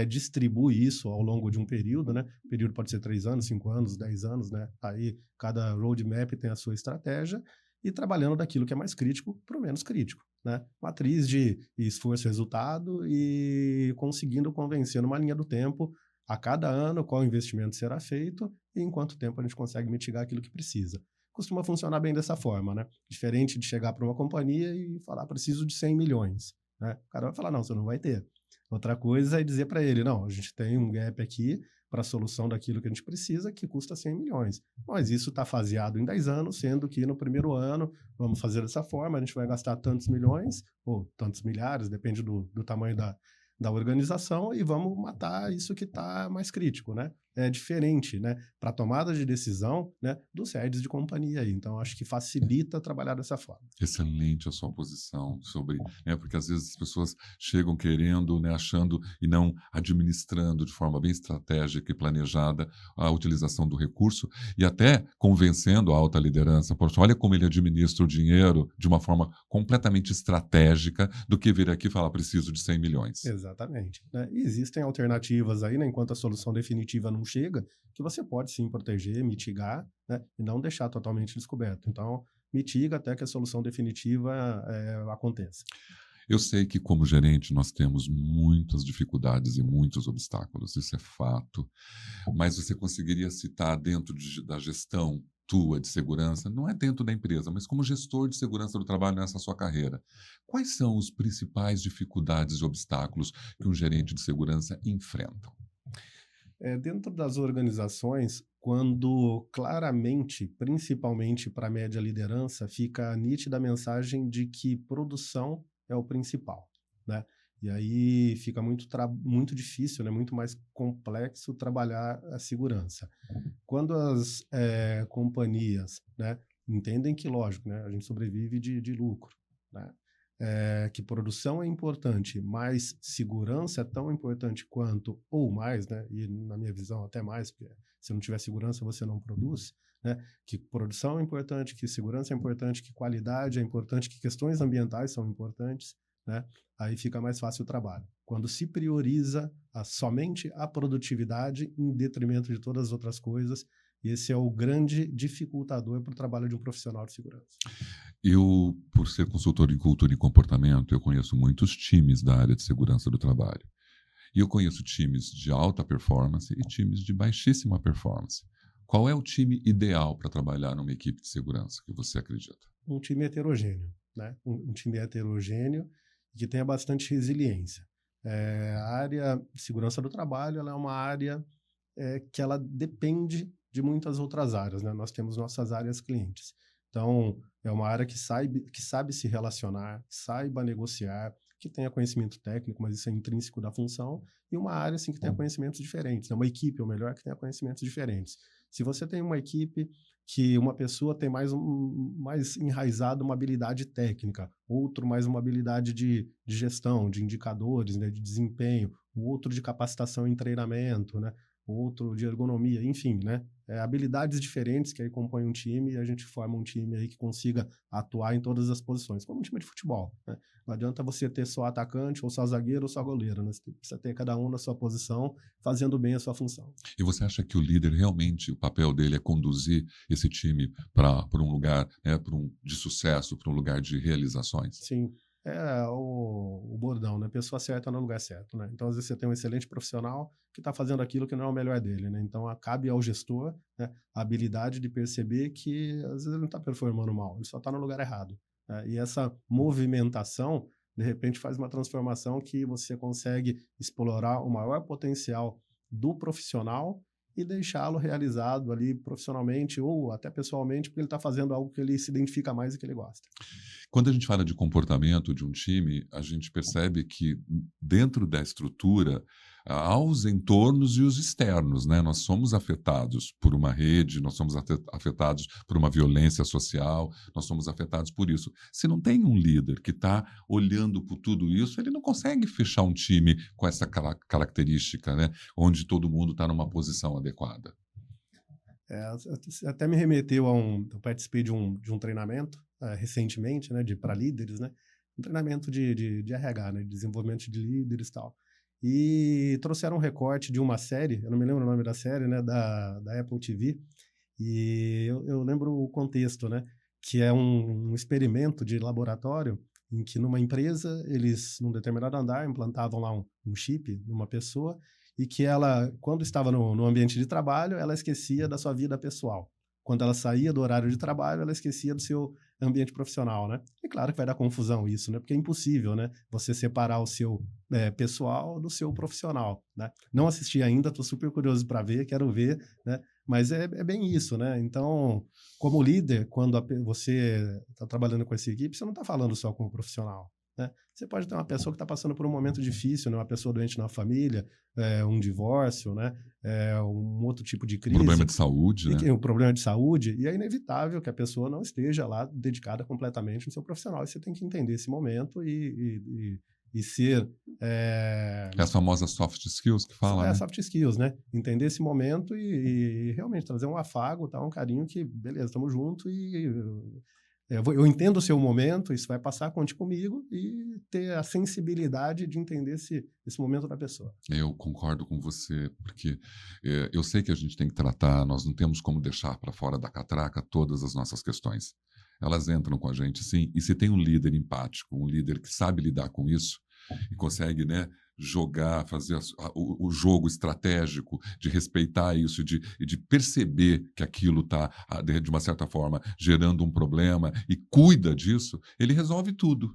Speaker 2: distribui isso ao longo de um período, né? O período pode ser 3 anos, 5 anos, 10 anos, né? Aí cada roadmap tem a sua estratégia e trabalhando daquilo que é mais crítico para o menos crítico, né? Matriz de esforço e resultado e conseguindo convencer numa linha do tempo a cada ano qual investimento será feito e em quanto tempo a gente consegue mitigar aquilo que precisa. Costuma funcionar bem dessa forma, né? Diferente de chegar para uma companhia e falar, preciso de 100 milhões. Né? O cara vai falar, não, você não vai ter. Outra coisa é dizer para ele, não, a gente tem um gap aqui para a solução daquilo que a gente precisa, que custa 100 milhões. Mas isso está faseado em 10 anos, sendo que no primeiro ano vamos fazer dessa forma, a gente vai gastar tantos milhões, ou tantos milhares, depende do tamanho da organização, e vamos matar isso que está mais crítico, né? É diferente, né? Para tomada de decisão, né? Dos heads de companhia aí. Então, acho que facilita trabalhar dessa forma.
Speaker 1: Excelente a sua posição sobre, né, porque às vezes as pessoas chegam querendo, né, achando e não administrando de forma bem estratégica e planejada a utilização do recurso e até convencendo a alta liderança, poxa, olha como ele administra o dinheiro de uma forma completamente estratégica do que vir aqui e falar preciso de 100 milhões.
Speaker 2: Exatamente. Né? E existem alternativas aí, né, enquanto a solução definitiva não chega, que você pode sim proteger, mitigar, né, e não deixar totalmente descoberto. Então, mitiga até que a solução definitiva aconteça.
Speaker 1: Eu sei que, como gerente, nós temos muitas dificuldades e muitos obstáculos, isso é fato, mas você conseguiria citar dentro da gestão tua de segurança, não é dentro da empresa, mas como gestor de segurança do trabalho nessa sua carreira, quais são as principais dificuldades e obstáculos que um gerente de segurança enfrenta?
Speaker 2: Dentro das organizações, quando claramente, principalmente para a média liderança, fica nítida a mensagem de que produção é o principal, né? E aí fica muito difícil, né? Muito mais complexo trabalhar a segurança. Quando as companhias, né, entendem que, lógico, né, a gente sobrevive de lucro, né? Que produção é importante, mas segurança é tão importante quanto, ou mais, né? E na minha visão até mais, porque se não tiver segurança você não produz, né? Que produção é importante, que segurança é importante, que qualidade é importante, que questões ambientais são importantes, né? Aí fica mais fácil o trabalho. Quando se prioriza somente a produtividade em detrimento de todas as outras coisas, esse é o grande dificultador para o trabalho de um profissional de segurança.
Speaker 1: Eu, por ser consultor em cultura e comportamento, eu conheço muitos times da área de segurança do trabalho. E eu conheço times de alta performance e times de baixíssima performance. Qual é o time ideal para trabalhar numa equipe de segurança que você acredita?
Speaker 2: Um time heterogêneo, né? Um time heterogêneo que tenha bastante resiliência. A área de segurança do trabalho ela é uma área que ela depende de muitas outras áreas, né? Nós temos nossas áreas clientes. Então, é uma área que sabe se relacionar, saiba negociar, que tenha conhecimento técnico, mas isso é intrínseco da função, e uma área assim, que tenha conhecimentos diferentes, né? Uma equipe, ou melhor, que tenha conhecimentos diferentes. Se você tem uma equipe que uma pessoa tem mais enraizado uma habilidade técnica, outro mais uma habilidade de gestão, de indicadores, né, de desempenho, o outro de capacitação e treinamento, né? outro de ergonomia, enfim, né? Habilidades diferentes que aí compõem um time e a gente forma um time aí que consiga atuar em todas as posições, como um time de futebol, né? Não adianta você ter só atacante, ou só zagueiro, ou só goleiro, né? Você precisa ter cada um na sua posição, fazendo bem a sua função.
Speaker 1: E você acha que o líder realmente, o papel dele é conduzir esse time para um lugar, né, de sucesso, para um lugar de realizações?
Speaker 2: Sim, é o bordão, né? Pessoa certa no lugar certo, né? Então, às vezes, você tem um excelente profissional que está fazendo aquilo que não é o melhor dele, né? Então, cabe ao gestor, né, a habilidade de perceber que, às vezes, ele não está performando mal, ele só está no lugar errado, né? E essa movimentação, de repente, faz uma transformação que você consegue explorar o maior potencial do profissional e deixá-lo realizado ali profissionalmente ou até pessoalmente, porque ele está fazendo algo que ele se identifica mais e que ele gosta.
Speaker 1: Quando a gente fala de comportamento de um time, a gente percebe que dentro da estrutura há os entornos e os externos, né? Nós somos afetados por uma rede, nós somos afetados por uma violência social, nós somos afetados por isso. Se não tem um líder que está olhando por tudo isso, ele não consegue fechar um time com essa característica, né? Onde todo mundo está numa posição adequada.
Speaker 2: Até me remeteu a eu participei de um treinamento recentemente, né, para líderes, né, um treinamento de RH, né, de desenvolvimento de líderes e tal. E trouxeram um recorte de uma série, eu não me lembro o nome da série, né, da Apple TV, e eu lembro o contexto, né, que é um experimento de laboratório em que numa empresa, eles, num determinado andar, implantavam lá um chip numa pessoa e que ela, quando estava no ambiente de trabalho, ela esquecia da sua vida pessoal. Quando ela saía do horário de trabalho, ela esquecia do seu ambiente profissional, né? E claro que vai dar confusão isso, né? Porque é impossível, né? Você separar o seu pessoal do seu profissional, né? Não assisti ainda, estou super curioso para ver, quero ver, né? Mas é bem isso, né? Então, como líder, quando você está trabalhando com essa equipe, você não está falando só com o profissional, né? Você pode ter uma pessoa que está passando por um momento difícil, né? Uma pessoa doente na família, um divórcio, né? Um outro tipo de crise.
Speaker 1: Problema de saúde, né?
Speaker 2: Um problema de saúde, e é inevitável que a pessoa não esteja lá dedicada completamente no seu profissional. E você tem que entender esse momento e ser...
Speaker 1: É as famosas soft skills que fala, né?
Speaker 2: Soft skills, né? Entender esse momento e realmente trazer um afago, tá? Um carinho que, beleza, estamos juntos e... Eu entendo o seu momento, isso vai passar, conte comigo, e ter a sensibilidade de entender esse momento da pessoa.
Speaker 1: Eu concordo com você, porque eu sei que a gente tem que tratar, nós não temos como deixar para fora da catraca todas as nossas questões. Elas entram com a gente, sim, e se tem um líder empático, um líder que sabe lidar com isso e consegue, né, jogar, fazer o jogo estratégico de respeitar isso e de perceber que aquilo está, de uma certa forma, gerando um problema e cuida disso, ele resolve tudo.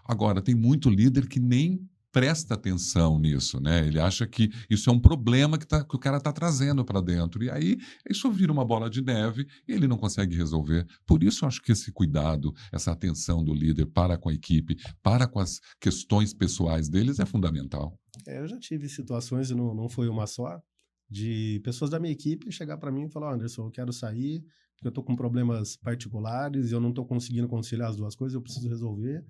Speaker 1: Agora, tem muito líder que nem presta atenção nisso, né? Ele acha que isso é um problema que o cara está trazendo para dentro. E aí, isso vira uma bola de neve e ele não consegue resolver. Por isso, eu acho que esse cuidado, essa atenção do líder para com a equipe, para com as questões pessoais deles é fundamental.
Speaker 2: Eu já tive situações, e não foi uma só, de pessoas da minha equipe chegar para mim e falar: Anderson, eu quero sair porque eu estou com problemas particulares e eu não estou conseguindo conciliar as duas coisas, eu preciso resolver.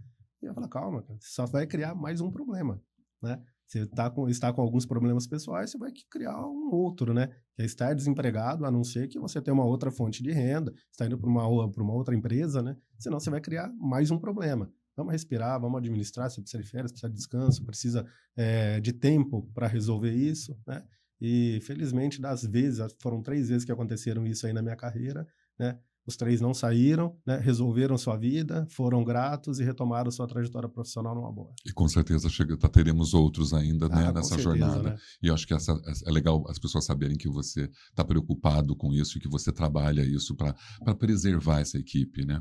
Speaker 2: E eu falo: calma, cara, você só vai criar mais um problema, né? Você está com alguns problemas pessoais, você vai criar um outro, né? Que é estar desempregado, a não ser que você tenha uma outra fonte de renda, está indo para uma outra empresa, né? Senão você vai criar mais um problema. Vamos respirar, vamos administrar, você precisa de férias, precisa de descanso, precisa de tempo para resolver isso, né? E felizmente, das vezes, foram 3 vezes que aconteceram isso aí na minha carreira, né? Os 3 não saíram, né? Resolveram sua vida, foram gratos e retomaram sua trajetória profissional numa boa.
Speaker 1: E com certeza teremos outros ainda, né, nessa
Speaker 2: certeza,
Speaker 1: jornada.
Speaker 2: né?
Speaker 1: E eu acho que é legal as pessoas saberem que você está preocupado com isso e que você trabalha isso para preservar essa equipe, né?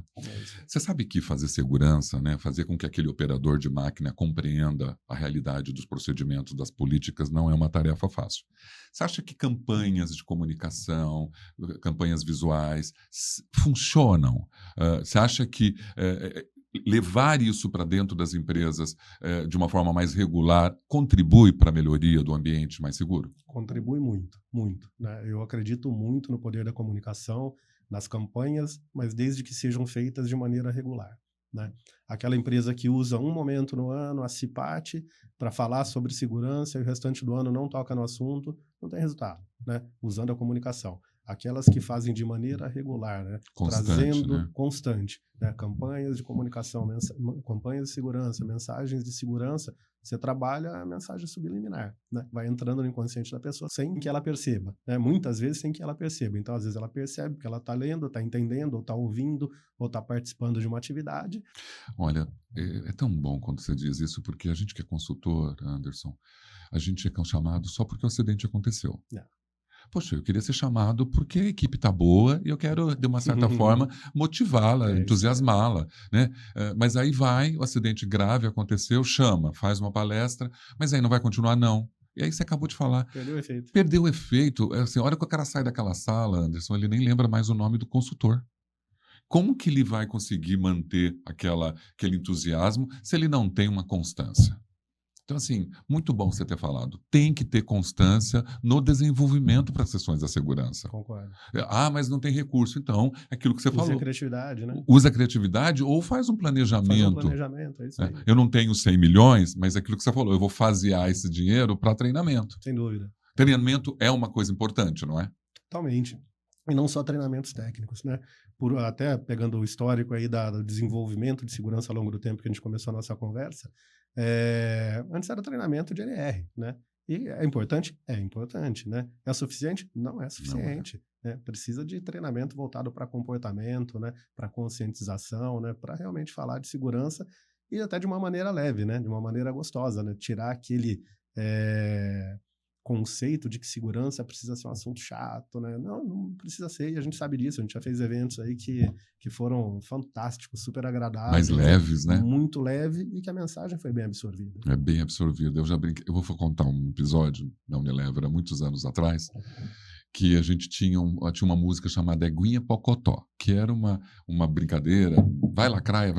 Speaker 1: Você sabe que fazer segurança, né, fazer com que aquele operador de máquina compreenda a realidade dos procedimentos, das políticas, não é uma tarefa fácil. Você acha que campanhas de comunicação, campanhas visuais, funcionam? Você acha que levar isso para dentro das empresas de uma forma mais regular contribui para a melhoria do ambiente mais seguro?
Speaker 2: Contribui muito, muito, né? Eu acredito muito no poder da comunicação, nas campanhas, mas desde que sejam feitas de maneira regular, né? Aquela empresa que usa um momento no ano a CIPAT para falar sobre segurança e o restante do ano não toca no assunto, não tem resultado, né? Usando a comunicação. Aquelas que fazem de maneira regular, né?
Speaker 1: Constante,
Speaker 2: Trazendo
Speaker 1: né?
Speaker 2: constante, né? Campanhas de comunicação, campanhas de segurança, mensagens de segurança, você trabalha a mensagem subliminar, né? Vai entrando no inconsciente da pessoa sem que ela perceba, né? Muitas vezes sem que ela perceba. Então, às vezes ela percebe que ela está lendo, está entendendo, ou está ouvindo, ou está participando de uma atividade.
Speaker 1: Olha, é tão bom quando você diz isso, porque a gente que é consultor, Anderson, a gente é chamado só porque o acidente aconteceu.
Speaker 2: Né?
Speaker 1: Poxa, eu queria ser chamado porque a equipe está boa e eu quero, de uma certa forma, motivá-la,
Speaker 2: É isso mesmo.
Speaker 1: entusiasmá-la, né? Mas aí vai, o acidente grave aconteceu, chama, faz uma palestra, mas aí não vai continuar, não. E aí você acabou de falar,
Speaker 2: Perdeu o efeito.
Speaker 1: perdeu o efeito. Assim, a hora que o cara sai daquela sala, Anderson, ele nem lembra mais o nome do consultor. Como que ele vai conseguir manter aquele entusiasmo se ele não tem uma constância? Então, assim, muito bom você ter falado. Tem que ter constância no desenvolvimento para as sessões da segurança.
Speaker 2: Concordo.
Speaker 1: Mas não tem recurso. Então, é aquilo que você
Speaker 2: Use a
Speaker 1: falou.
Speaker 2: criatividade, né?
Speaker 1: Usa a criatividade ou faz um
Speaker 2: Faz um
Speaker 1: planejamento.
Speaker 2: planejamento, é isso aí.
Speaker 1: Eu não tenho 100 milhões, mas é aquilo que você falou. Eu vou fasear esse dinheiro para treinamento.
Speaker 2: Sem dúvida.
Speaker 1: Treinamento é uma coisa importante, não é?
Speaker 2: Totalmente. E não só treinamentos técnicos, né? Até pegando o histórico aí do desenvolvimento de segurança ao longo do tempo que a gente começou a nossa conversa, antes era treinamento de NR, né? E é importante? É importante, né? É suficiente? Não é
Speaker 1: Não é.
Speaker 2: suficiente. Né? Precisa de treinamento voltado para comportamento, né? Para conscientização, né? Para realmente falar de segurança e até de uma maneira leve, né? De uma maneira gostosa, né? Tirar aquele conceito de que segurança precisa ser um assunto chato, né? Não, não precisa ser, e a gente sabe disso, a gente já fez eventos aí que foram fantásticos, super agradáveis.
Speaker 1: Mais leves, né?
Speaker 2: Muito leve, e que a mensagem foi bem absorvida.
Speaker 1: É bem absorvido. Eu já brinquei. Eu vou contar um episódio, não me lembro, era muitos anos atrás, que a gente tinha uma música chamada Eguinha Pocotó, que era uma brincadeira, vai lacraia,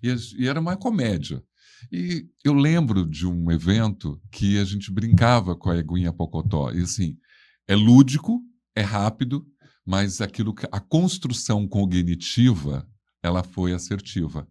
Speaker 1: e era uma comédia. E eu lembro de um evento que a gente brincava com a Eguinha Pocotó. E assim, é lúdico, é rápido, mas a construção cognitiva, ela foi assertiva.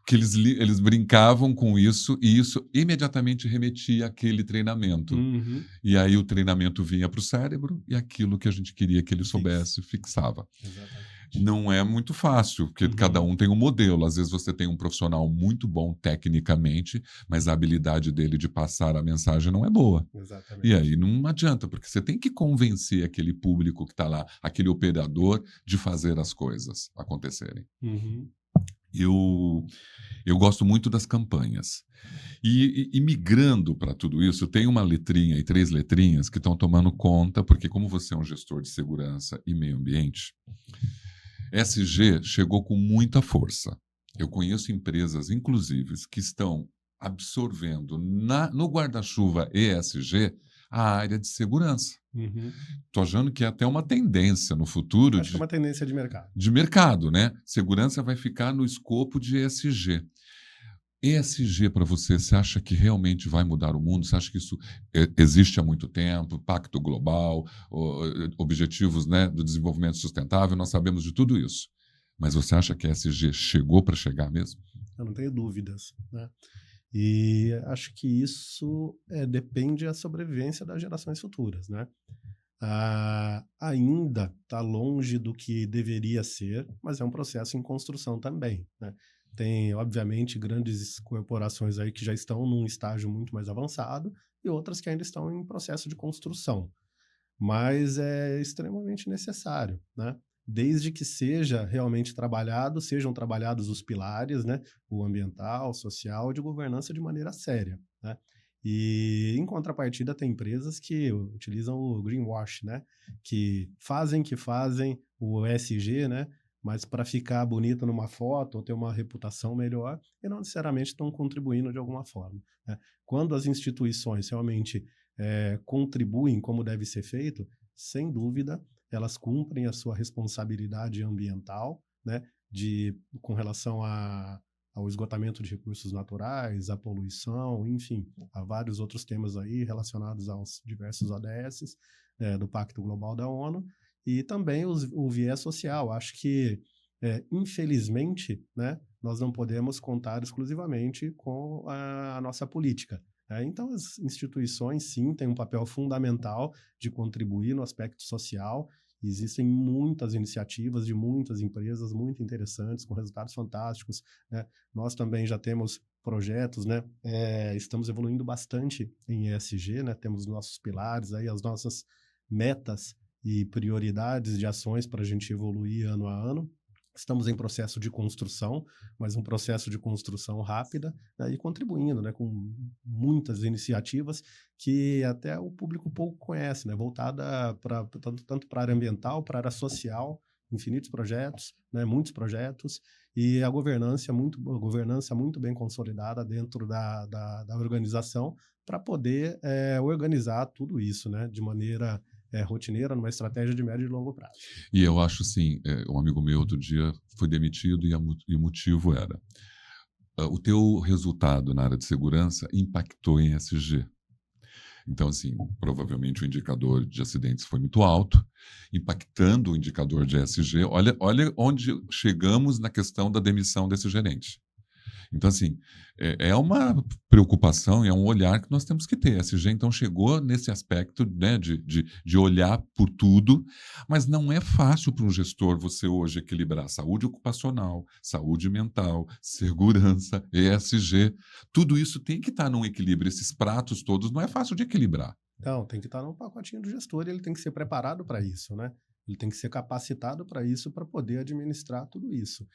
Speaker 1: Que eles brincavam com isso e isso imediatamente remetia àquele treinamento.
Speaker 2: Uhum.
Speaker 1: E aí o treinamento vinha para o cérebro e aquilo que a gente queria que ele soubesse fixava.
Speaker 2: Exatamente.
Speaker 1: Não é muito fácil, porque cada um tem um modelo. Às vezes você tem um profissional muito bom tecnicamente, mas a habilidade dele de passar a mensagem não é boa.
Speaker 2: Exatamente.
Speaker 1: E aí não adianta, porque você tem que convencer aquele público que está lá, aquele operador, de fazer as coisas acontecerem.
Speaker 2: Uhum.
Speaker 1: Eu gosto muito das campanhas. E migrando para tudo isso, tem uma letrinha e 3 letrinhas que estão tomando conta, porque como você é um gestor de segurança e meio ambiente, SG chegou com muita força. Eu conheço empresas, inclusive, que estão absorvendo no guarda-chuva ESG a área de segurança. Estou achando que é até uma tendência no futuro.
Speaker 2: Acho que é uma tendência de mercado.
Speaker 1: De mercado, né? Segurança vai ficar no escopo de ESG. ESG para você acha que realmente vai mudar o mundo? Você acha que isso existe há muito tempo? Pacto Global, objetivos, né, do desenvolvimento sustentável, nós sabemos de tudo isso. Mas você acha que ESG chegou para chegar mesmo?
Speaker 2: Eu não tenho dúvidas, né? E acho que isso depende da sobrevivência das gerações futuras, né? Ainda está longe do que deveria ser, mas é um processo em construção também, né? Tem, obviamente, grandes corporações aí que já estão num estágio muito mais avançado e outras que ainda estão em processo de construção. Mas é extremamente necessário, né? Desde que seja realmente trabalhado, sejam trabalhados os pilares, né? O ambiental, social e de governança de maneira séria, né? E, em contrapartida, tem empresas que utilizam o greenwash, né? Que fazem o ESG, né? Mas para ficar bonito numa foto ou ter uma reputação melhor, e não necessariamente estão contribuindo de alguma forma, né? Quando as instituições realmente contribuem como deve ser feito, sem dúvida, elas cumprem a sua responsabilidade ambiental, né? Com relação ao esgotamento de recursos naturais, à poluição, enfim, a vários outros temas aí relacionados aos diversos ODS do Pacto Global da ONU, e também o viés social. Acho que, infelizmente, né, nós não podemos contar exclusivamente com a nossa política. Então, as instituições, sim, têm um papel fundamental de contribuir no aspecto social. Existem muitas iniciativas de muitas empresas muito interessantes, com resultados fantásticos, né? Nós também já temos projetos, né? Estamos evoluindo bastante em ESG, né? Temos nossos pilares, aí, as nossas metas e prioridades de ações para a gente evoluir ano a ano. Estamos em processo de construção, mas um processo de construção rápida, né, e contribuindo, né, com muitas iniciativas que até o público pouco conhece, né, voltada tanto para a área ambiental, para a área social, infinitos projetos, né, muitos projetos, e a governança muito bem consolidada dentro da organização para poder organizar tudo isso, né, de maneira rotineira, numa estratégia de médio e longo prazo.
Speaker 1: E eu acho assim, um amigo meu outro dia foi demitido e o motivo era o teu resultado na área de segurança impactou em ESG. Então, assim, provavelmente o indicador de acidentes foi muito alto, impactando o indicador de ESG. Olha onde chegamos na questão da demissão desse gerente. Então, assim, é uma preocupação e é um olhar que nós temos que ter. A SG, então, chegou nesse aspecto, né, de olhar por tudo, mas não é fácil para um gestor você hoje equilibrar saúde ocupacional, saúde mental, segurança, ESG. Tudo isso tem que estar num equilíbrio. Esses pratos todos não é fácil de equilibrar.
Speaker 2: Não, tem que estar no pacotinho do gestor e ele tem que ser preparado para isso, né? Ele tem que ser capacitado para isso, para poder administrar tudo isso.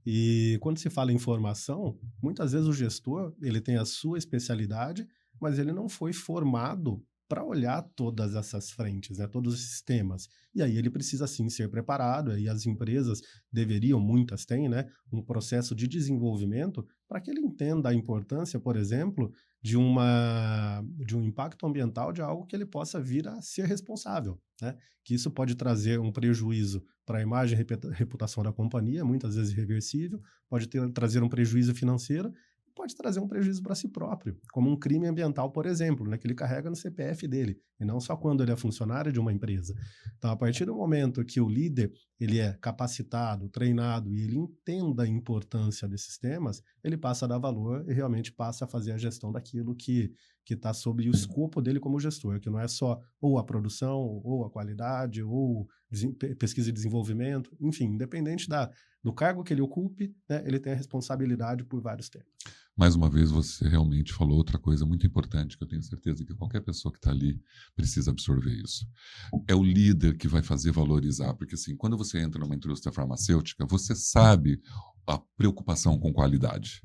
Speaker 2: E quando se fala em formação, muitas vezes o gestor ele tem a sua especialidade, mas ele não foi formado para olhar todas essas frentes, né, todos esses temas. E aí ele precisa sim ser preparado, e as empresas deveriam, muitas têm, né, um processo de desenvolvimento para que ele entenda a importância, por exemplo, de um impacto ambiental de algo que ele possa vir a ser responsável, né? Que isso pode trazer um prejuízo para a imagem e reputação da companhia, muitas vezes irreversível, pode trazer um prejuízo financeiro, pode trazer um prejuízo para si próprio, como um crime ambiental, por exemplo, né, que ele carrega no CPF dele, e não só quando ele é funcionário de uma empresa. Então, a partir do momento que o líder ele é capacitado, treinado e ele entenda a importância desses temas, ele passa a dar valor e realmente passa a fazer a gestão daquilo que está sob o escopo dele como gestor, que não é só ou a produção, ou a qualidade, ou pesquisa e desenvolvimento, enfim, independente do cargo que ele ocupe, né, ele tem a responsabilidade por vários temas.
Speaker 1: Mais uma vez, você realmente falou outra coisa muito importante, que eu tenho certeza que qualquer pessoa que está ali precisa absorver isso. É o líder que vai fazer valorizar, porque assim, quando você entra numa indústria farmacêutica, você sabe a preocupação com qualidade.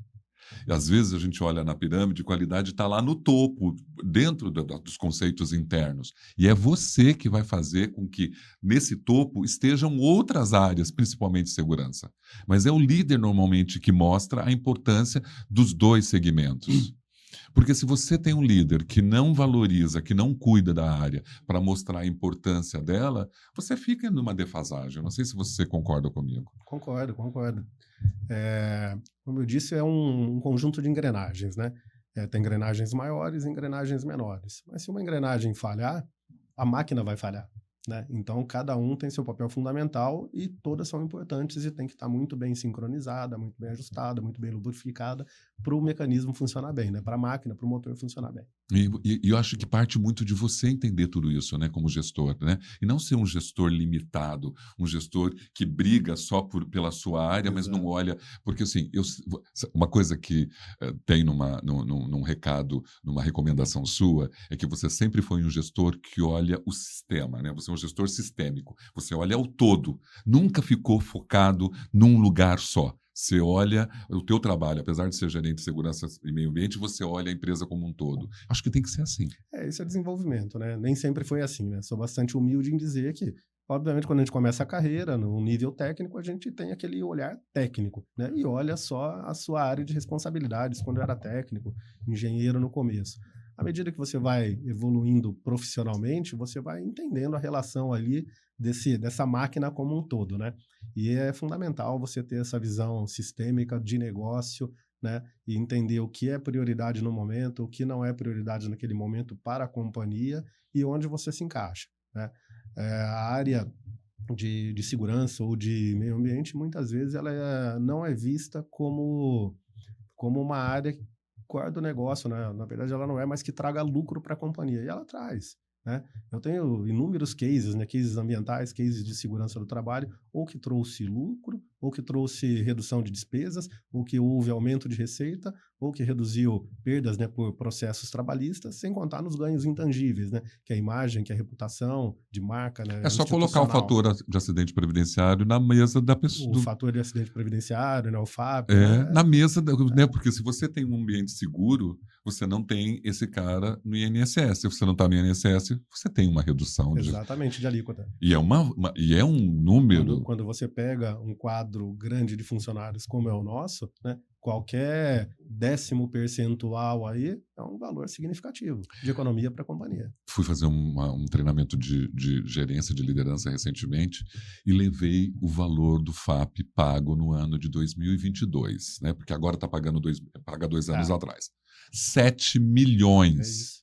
Speaker 1: E às vezes a gente olha na pirâmide, qualidade está lá no topo, dentro dos conceitos internos. E é você que vai fazer com que nesse topo estejam outras áreas, principalmente segurança. Mas é o líder normalmente que mostra a importância dos dois segmentos. Porque se você tem um líder que não valoriza, que não cuida da área para mostrar a importância dela, você fica numa defasagem. Não sei se você concorda comigo.
Speaker 2: Concordo. Como eu disse, é um conjunto de engrenagens, né? Tem engrenagens maiores e engrenagens menores. Mas se uma engrenagem falhar, a máquina vai falhar, né? Então, cada um tem seu papel fundamental e todas são importantes e tem que estar muito bem sincronizada, muito bem ajustada, muito bem lubrificada para o mecanismo funcionar bem, né? Para a máquina, para o motor funcionar bem.
Speaker 1: E eu acho que parte muito de você entender tudo isso, né, como gestor, né? E não ser um gestor limitado, um gestor que briga só pela sua área,
Speaker 2: Exato.
Speaker 1: Mas não olha... Porque, assim, uma coisa que tem num recado, numa recomendação sua, é que você sempre foi um gestor que olha o sistema, né? Você é um gestor sistêmico. Você olha o todo. Nunca ficou focado num lugar só. Você olha o teu trabalho, apesar de ser gerente de segurança e meio ambiente, você olha a empresa como um todo. Acho que tem que ser assim.
Speaker 2: Isso é desenvolvimento, né? Nem sempre foi assim, né? Sou bastante humilde em dizer que, obviamente, quando a gente começa a carreira, no nível técnico, a gente tem aquele olhar técnico, né? E olha só a sua área de responsabilidades quando eu era técnico, engenheiro no começo. À medida que você vai evoluindo profissionalmente, você vai entendendo a relação ali dessa máquina como um todo, né? E é fundamental você ter essa visão sistêmica de negócio, né? E entender o que é prioridade no momento, o que não é prioridade naquele momento para a companhia e onde você se encaixa, né? A área de segurança ou de meio ambiente, muitas vezes ela não é vista como uma área core do negócio, né? Na verdade, ela não é, mas que traga lucro para a companhia. E ela traz, né? Eu tenho inúmeros cases, né? Cases ambientais, cases de segurança do trabalho, ou que trouxe lucro, ou que trouxe redução de despesas, ou que houve aumento de receita, ou que reduziu perdas, né, por processos trabalhistas, sem contar nos ganhos intangíveis, né? Que é a imagem, que é a reputação de marca, né,
Speaker 1: É só colocar o
Speaker 2: institucional.
Speaker 1: fator de acidente previdenciário na mesa da pessoa.
Speaker 2: O fator de acidente previdenciário, né, o FAP, né?
Speaker 1: Na mesa, né? Porque se você tem um ambiente seguro, você não tem esse cara no INSS. Se você não está no INSS, você tem uma redução de.
Speaker 2: Exatamente, de alíquota.
Speaker 1: E é um número.
Speaker 2: Quando você pega um quadro grande de funcionários como é o nosso, né, qualquer 10º percentual aí é um valor significativo de economia para a companhia.
Speaker 1: Fui fazer um treinamento de gerência de liderança recentemente e levei o valor do FAP pago no ano de 2022, né? Porque agora está pagando paga 2 anos atrás. 7 milhões.
Speaker 2: É isso.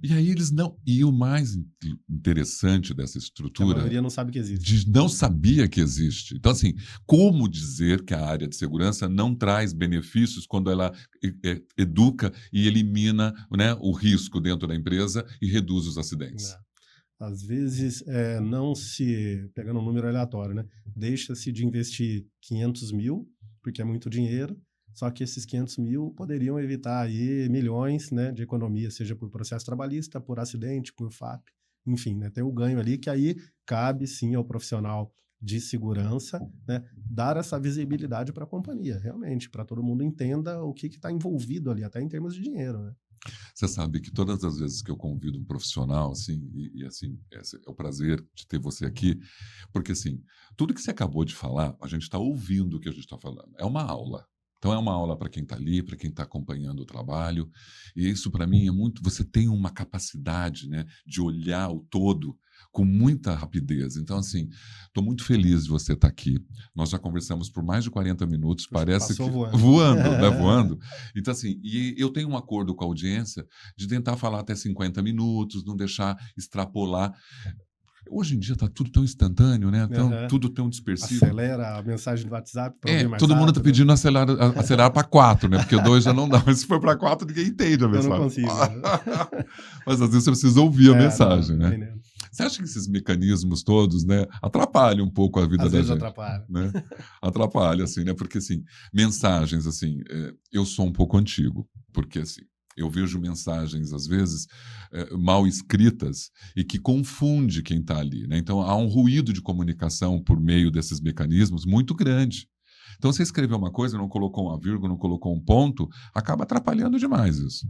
Speaker 1: E aí eles não. E o mais interessante dessa estrutura.
Speaker 2: A maioria não sabe que existe.
Speaker 1: Não sabia que existe. Então, assim, como dizer que a área de segurança não traz benefícios quando ela educa e elimina, né, o risco dentro da empresa e reduz os acidentes?
Speaker 2: Às vezes, não se. Pegando um número aleatório, né? Deixa-se de investir 500 mil, porque é muito dinheiro. Só que esses 500 mil poderiam evitar aí milhões, né, de economia, seja por processo trabalhista, por acidente, por FAP, enfim, né, tem o ganho ali que aí cabe sim ao profissional de segurança, né, dar essa visibilidade para a companhia, realmente, para todo mundo entenda o que está envolvido ali, até em termos de dinheiro, né?
Speaker 1: Você sabe que todas as vezes que eu convido um profissional, assim, e assim, esse é o prazer de ter você aqui, porque assim, tudo que você acabou de falar, a gente está ouvindo o que a gente está falando. É uma aula. Então, é uma aula para quem está ali, para quem está acompanhando o trabalho. E isso, para mim, é muito. Você tem uma capacidade, né, de olhar o todo com muita rapidez. Então, assim, estou muito feliz de você estar aqui. Nós já conversamos por mais de 40 minutos. Parece que. Voando, né? Voando. Então, assim, e eu tenho um acordo com a audiência de tentar falar até 50 minutos, não deixar extrapolar. Hoje em dia está tudo tão instantâneo, né? Tudo tão dispersivo.
Speaker 2: Acelera a mensagem do WhatsApp para ouvir mais
Speaker 1: todo
Speaker 2: rápido.
Speaker 1: mundo está pedindo acelerar para 4, né? Porque 2 já não dá. Mas se for para 4, ninguém entende a mensagem.
Speaker 2: Eu não consigo.
Speaker 1: Mas às vezes você precisa ouvir a mensagem,
Speaker 2: não,
Speaker 1: né?
Speaker 2: entendendo.
Speaker 1: Você acha que esses mecanismos todos, né, atrapalham um pouco a vida
Speaker 2: Às
Speaker 1: da
Speaker 2: vezes
Speaker 1: gente?
Speaker 2: atrapalha.
Speaker 1: Né? Atrapalha, assim, né? Porque, assim, mensagens, assim, eu sou um pouco antigo, porque, assim, eu vejo mensagens, às vezes, mal escritas e que confunde quem está ali, né? Então, há um ruído de comunicação por meio desses mecanismos muito grande. Então, você escreveu uma coisa, não colocou uma vírgula, não colocou um ponto, acaba atrapalhando demais isso.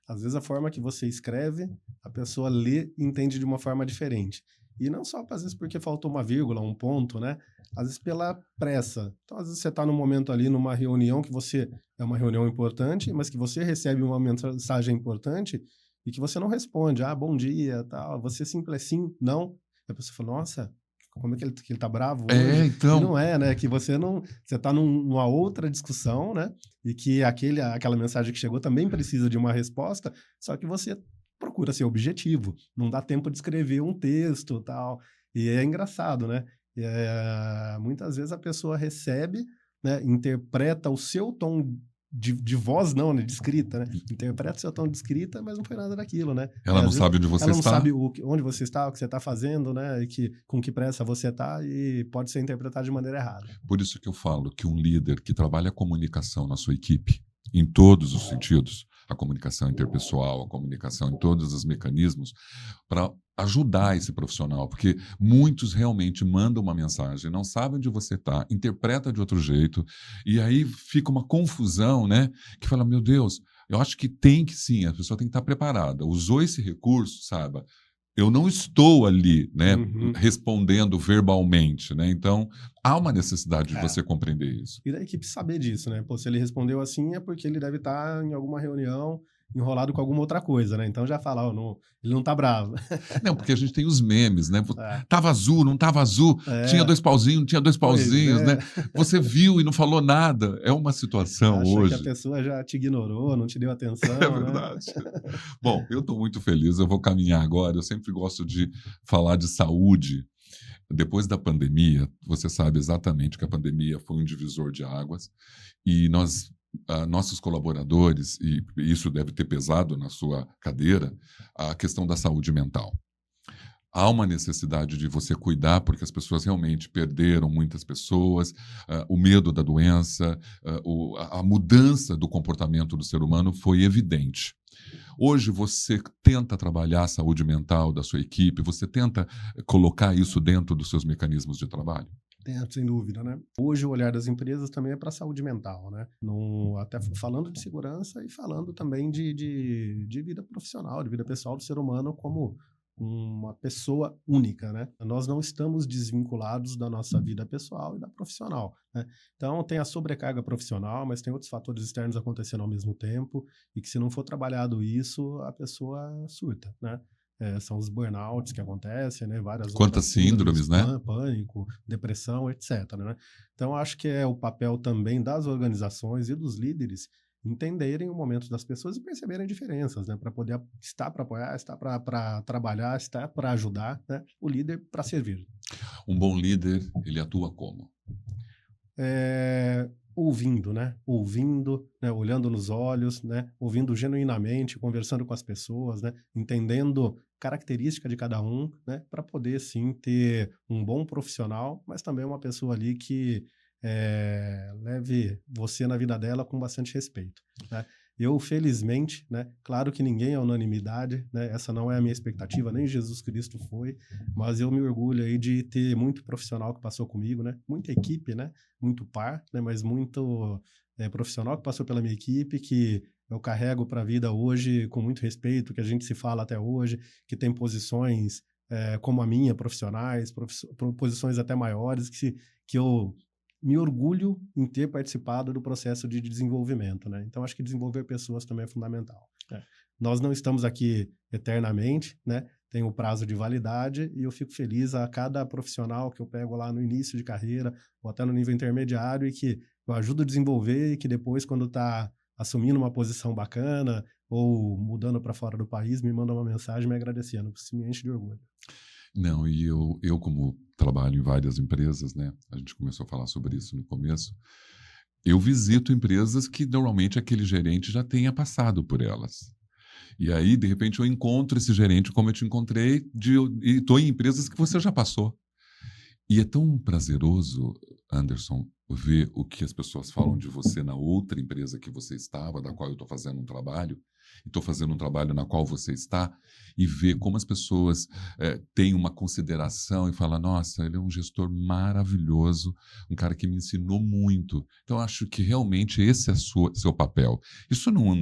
Speaker 2: Às vezes a forma que você escreve, a pessoa lê e entende de uma forma diferente. E não só, às vezes, porque faltou uma vírgula, um ponto, né? Às vezes pela pressa. Então, às vezes você está num momento ali, numa reunião que você... É uma reunião importante, mas que você recebe uma mensagem importante e que você não responde. Ah, bom dia, tal. Você simples assim, não. E a pessoa fala, nossa, como é que ele tá bravo hoje?
Speaker 1: Então...
Speaker 2: E não é, né? Que você não... Você tá numa outra discussão, né? E que aquela mensagem que chegou também precisa de uma resposta, só que você procura ser objetivo. Não dá tempo de escrever um texto, tal. E é engraçado, né? Muitas vezes a pessoa recebe, né? Interpreta o seu tom de voz, não, né? De escrita, né? Interpreta o seu tom de escrita, mas não foi nada daquilo, né?
Speaker 1: Ela não sabe onde você está.
Speaker 2: Ela não sabe onde você está, o que você está fazendo, né? E com que pressa você está, e pode ser interpretado de maneira errada.
Speaker 1: Por isso que eu falo que um líder que trabalha a comunicação na sua equipe, em todos os sentidos, a comunicação interpessoal, a comunicação em todos os mecanismos, para ajudar esse profissional, porque muitos realmente mandam uma mensagem, não sabem onde você está, interpreta de outro jeito, e aí fica uma confusão, né? Que fala, meu Deus, eu acho que tem que sim, a pessoa tem que estar preparada. Usou esse recurso, sabe? Eu não estou ali, né, respondendo verbalmente, né? Então, há uma necessidade de você compreender isso.
Speaker 2: E da equipe saber disso, né? Pô, se ele respondeu assim é porque ele deve estar em alguma reunião enrolado com alguma outra coisa, né? Então já fala, ele não tá bravo.
Speaker 1: Não, porque a gente tem os memes, né? Tava azul, não tava azul, tinha 2 pauzinhos, não tinha 2 pauzinhos, né? Você viu e não falou nada. É uma situação hoje.
Speaker 2: Que a pessoa já te ignorou, não te deu atenção.
Speaker 1: É verdade. Né? Bom, eu estou muito feliz, eu vou caminhar agora. Eu sempre gosto de falar de saúde. depois da pandemia, você sabe exatamente que a pandemia foi um divisor de águas e nossos colaboradores, e isso deve ter pesado na sua cadeira, a questão da saúde mental. Há uma necessidade de você cuidar, porque as pessoas realmente perderam muitas pessoas, o medo da doença, a mudança do comportamento do ser humano foi evidente. Hoje você tenta trabalhar a saúde mental da sua equipe, você tenta colocar isso dentro dos seus mecanismos de trabalho?
Speaker 2: Sem dúvida, né? Hoje o olhar das empresas também é para a saúde mental, né? Até falando de segurança e falando também de vida profissional, de vida pessoal do ser humano como uma pessoa única, né? Nós não estamos desvinculados da nossa vida pessoal e da profissional, né? Então tem a sobrecarga profissional, mas tem outros fatores externos acontecendo ao mesmo tempo e que se não for trabalhado isso, a pessoa surta, né? São os burnouts que acontecem, né? Várias
Speaker 1: Quantas
Speaker 2: outras
Speaker 1: síndromes, né?
Speaker 2: Pânico, depressão, etc, né? Então, acho que é o papel também das organizações e dos líderes entenderem o momento das pessoas e perceberem diferenças, né? Para poder estar para apoiar, estar para trabalhar, estar para ajudar, né? O líder para servir.
Speaker 1: Um bom líder, ele atua como?
Speaker 2: Ouvindo, né? Ouvindo, né? Olhando nos olhos, né? Ouvindo genuinamente, conversando com as pessoas, né? Entendendo característica de cada um, né? Para poder, sim, ter um bom profissional, mas também uma pessoa ali que leve você na vida dela com bastante respeito, né? Eu, felizmente, né? Claro que ninguém é unanimidade, né? Essa não é a minha expectativa, nem Jesus Cristo foi, mas eu me orgulho aí de ter muito profissional que passou comigo, né? Muita equipe, né? Muito par, né? Mas muito profissional que passou pela minha equipe, que eu carrego para a vida hoje com muito respeito, que a gente se fala até hoje, que tem posições como a minha, profissionais, posições até maiores, que eu me orgulho em ter participado do processo de desenvolvimento, né? Então, acho que desenvolver pessoas também é fundamental. Nós não estamos aqui eternamente, né? Tem o prazo de validade e eu fico feliz a cada profissional que eu pego lá no início de carreira ou até no nível intermediário e que eu ajudo a desenvolver e que depois, quando está assumindo uma posição bacana ou mudando para fora do país, me manda uma mensagem me agradecendo. Isso me enche de orgulho.
Speaker 1: Não, e eu como trabalho em várias empresas, né? A gente começou a falar sobre isso no começo. Eu visito empresas que normalmente aquele gerente já tenha passado por elas. E aí, de repente, eu encontro esse gerente como eu te encontrei e estou em empresas que você já passou. E é tão prazeroso, Anderson, ver o que as pessoas falam de você na outra empresa que você estava, da qual eu estou fazendo um trabalho, e estou fazendo um trabalho na qual você está, e ver como as pessoas têm uma consideração e falam, nossa, ele é um gestor maravilhoso, um cara que me ensinou muito. Então, acho que realmente esse é seu papel. Isso não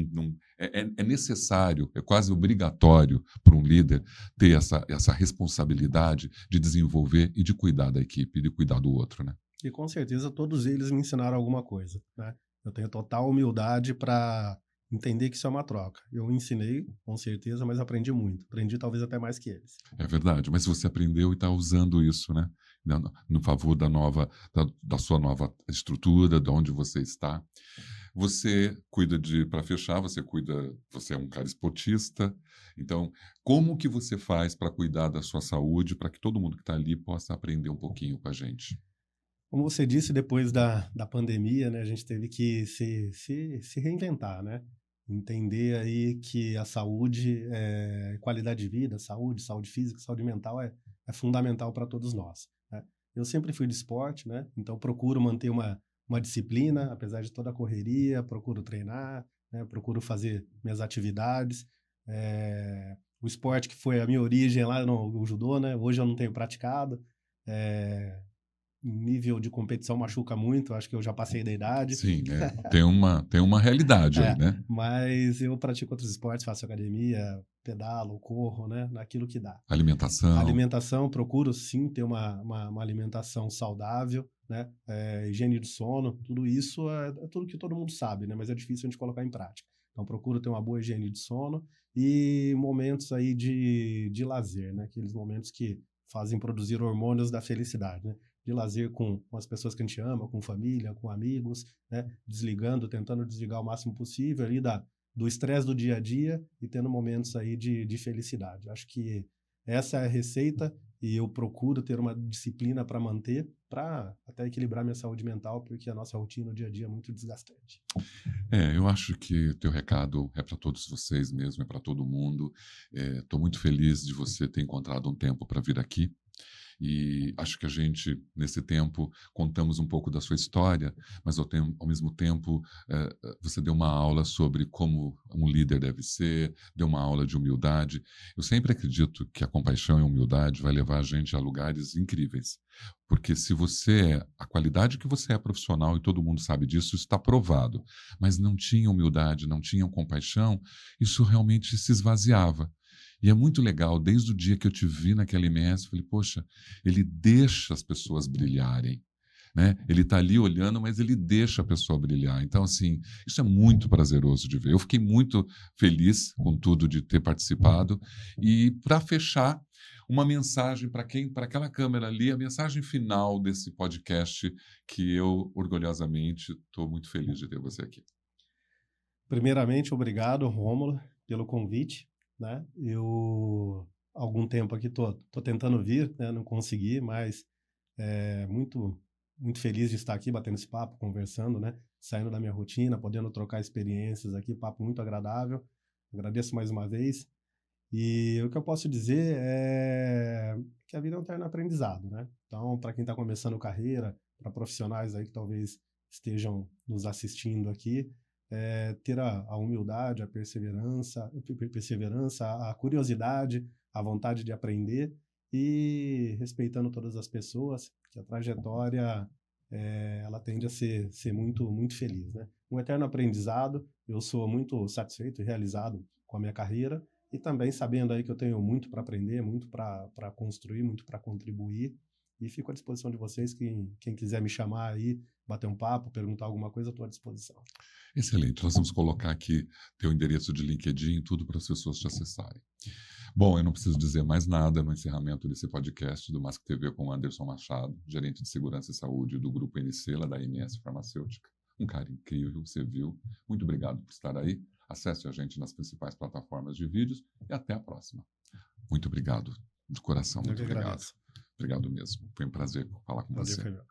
Speaker 1: é necessário, é quase obrigatório para um líder ter essa responsabilidade de desenvolver e de cuidar da equipe, de cuidar do outro, né?
Speaker 2: E com certeza todos eles me ensinaram alguma coisa, né? Eu tenho total humildade para entender que isso é uma troca. Eu ensinei, com certeza, mas aprendi muito. Aprendi talvez até mais que eles.
Speaker 1: É verdade, mas você aprendeu e está usando isso, né? No favor da sua nova estrutura, de onde você está. Você cuida para fechar, você é um cara esportista. Então, como que você faz para cuidar da sua saúde, para que todo mundo que está ali possa aprender um pouquinho com a gente?
Speaker 2: Como você disse, depois da pandemia, né, a gente teve que se reinventar, né? Entender aí que a saúde, qualidade de vida, saúde física, saúde mental é fundamental para todos nós, né? Eu sempre fui de esporte, né? Então procuro manter uma disciplina, apesar de toda a correria, procuro treinar, né? Procuro fazer minhas atividades. O esporte que foi a minha origem lá no judô, né? Hoje eu não tenho praticado. Nível de competição machuca muito, acho que eu já passei da idade.
Speaker 1: Sim, né? Tem uma realidade aí, né?
Speaker 2: Mas eu pratico outros esportes, faço academia, pedalo, corro, né? Naquilo que dá.
Speaker 1: Alimentação.
Speaker 2: Alimentação, procuro sim ter uma alimentação saudável, né? Higiene do sono, tudo isso é tudo que todo mundo sabe, né? Mas é difícil a gente colocar em prática. Então procuro ter uma boa higiene de sono e momentos aí de lazer, né? Aqueles momentos que fazem produzir hormônios da felicidade, né? De lazer com as pessoas que a gente ama, com família, com amigos, né? Desligando, tentando desligar o máximo possível ali do estresse do dia a dia e tendo momentos aí de felicidade. Acho que essa é a receita e eu procuro ter uma disciplina para manter, para até equilibrar minha saúde mental, porque a nossa rotina no dia a dia é muito desgastante.
Speaker 1: Eu acho que teu recado é para todos vocês mesmo, é para todo mundo. Estou muito feliz de você ter encontrado um tempo para vir aqui. E acho que a gente, nesse tempo, contamos um pouco da sua história, mas ao mesmo tempo você deu uma aula sobre como um líder deve ser, deu uma aula de humildade. Eu sempre acredito que a compaixão e a humildade vai levar a gente a lugares incríveis. Porque se você é a qualidade que você é profissional, e todo mundo sabe disso, isso está provado, mas não tinha humildade, não tinha compaixão, isso realmente se esvaziava. E é muito legal, desde o dia que eu te vi naquela MS, eu falei, poxa, ele deixa as pessoas brilharem, né? Ele está ali olhando, mas ele deixa a pessoa brilhar. Então, assim, isso é muito prazeroso de ver. Eu fiquei muito feliz com tudo de ter participado. E, para fechar, uma mensagem para aquela câmera ali, a mensagem final desse podcast, que eu, orgulhosamente, estou muito feliz de ter você aqui.
Speaker 2: Primeiramente, obrigado, Rômulo, pelo convite, né? Eu, há algum tempo aqui, tô tentando vir, né? Não consegui, mas muito feliz de estar aqui batendo esse papo, conversando, né? Saindo da minha rotina, podendo trocar experiências aqui, papo muito agradável. Agradeço mais uma vez. E o que eu posso dizer é que a vida é um eterno aprendizado, né? Então, para quem está começando carreira, para profissionais aí que talvez estejam nos assistindo aqui, ter a humildade, a perseverança, a curiosidade, a vontade de aprender e respeitando todas as pessoas, que a trajetória ela tende a ser muito, muito feliz, né? Um eterno aprendizado. Eu sou muito satisfeito e realizado com a minha carreira e também sabendo aí que eu tenho muito para aprender, muito para construir, muito para contribuir. E fico à disposição de vocês, quem quiser me chamar aí, bater um papo, perguntar alguma coisa, estou à disposição.
Speaker 1: Excelente. Nós vamos colocar aqui teu endereço de LinkedIn e tudo para as pessoas te acessarem. Bom, eu não preciso dizer mais nada no encerramento desse podcast do Mask TV com o Anderson Machado, gerente de segurança e saúde do Grupo NC, lá da MS Farmacêutica. Um cara incrível, você viu. Muito obrigado por estar aí. Acesse a gente nas principais plataformas de vídeos e até a próxima. Muito obrigado, de coração, muito obrigado. Obrigado mesmo. Foi um prazer falar com você.
Speaker 2: Foi meu.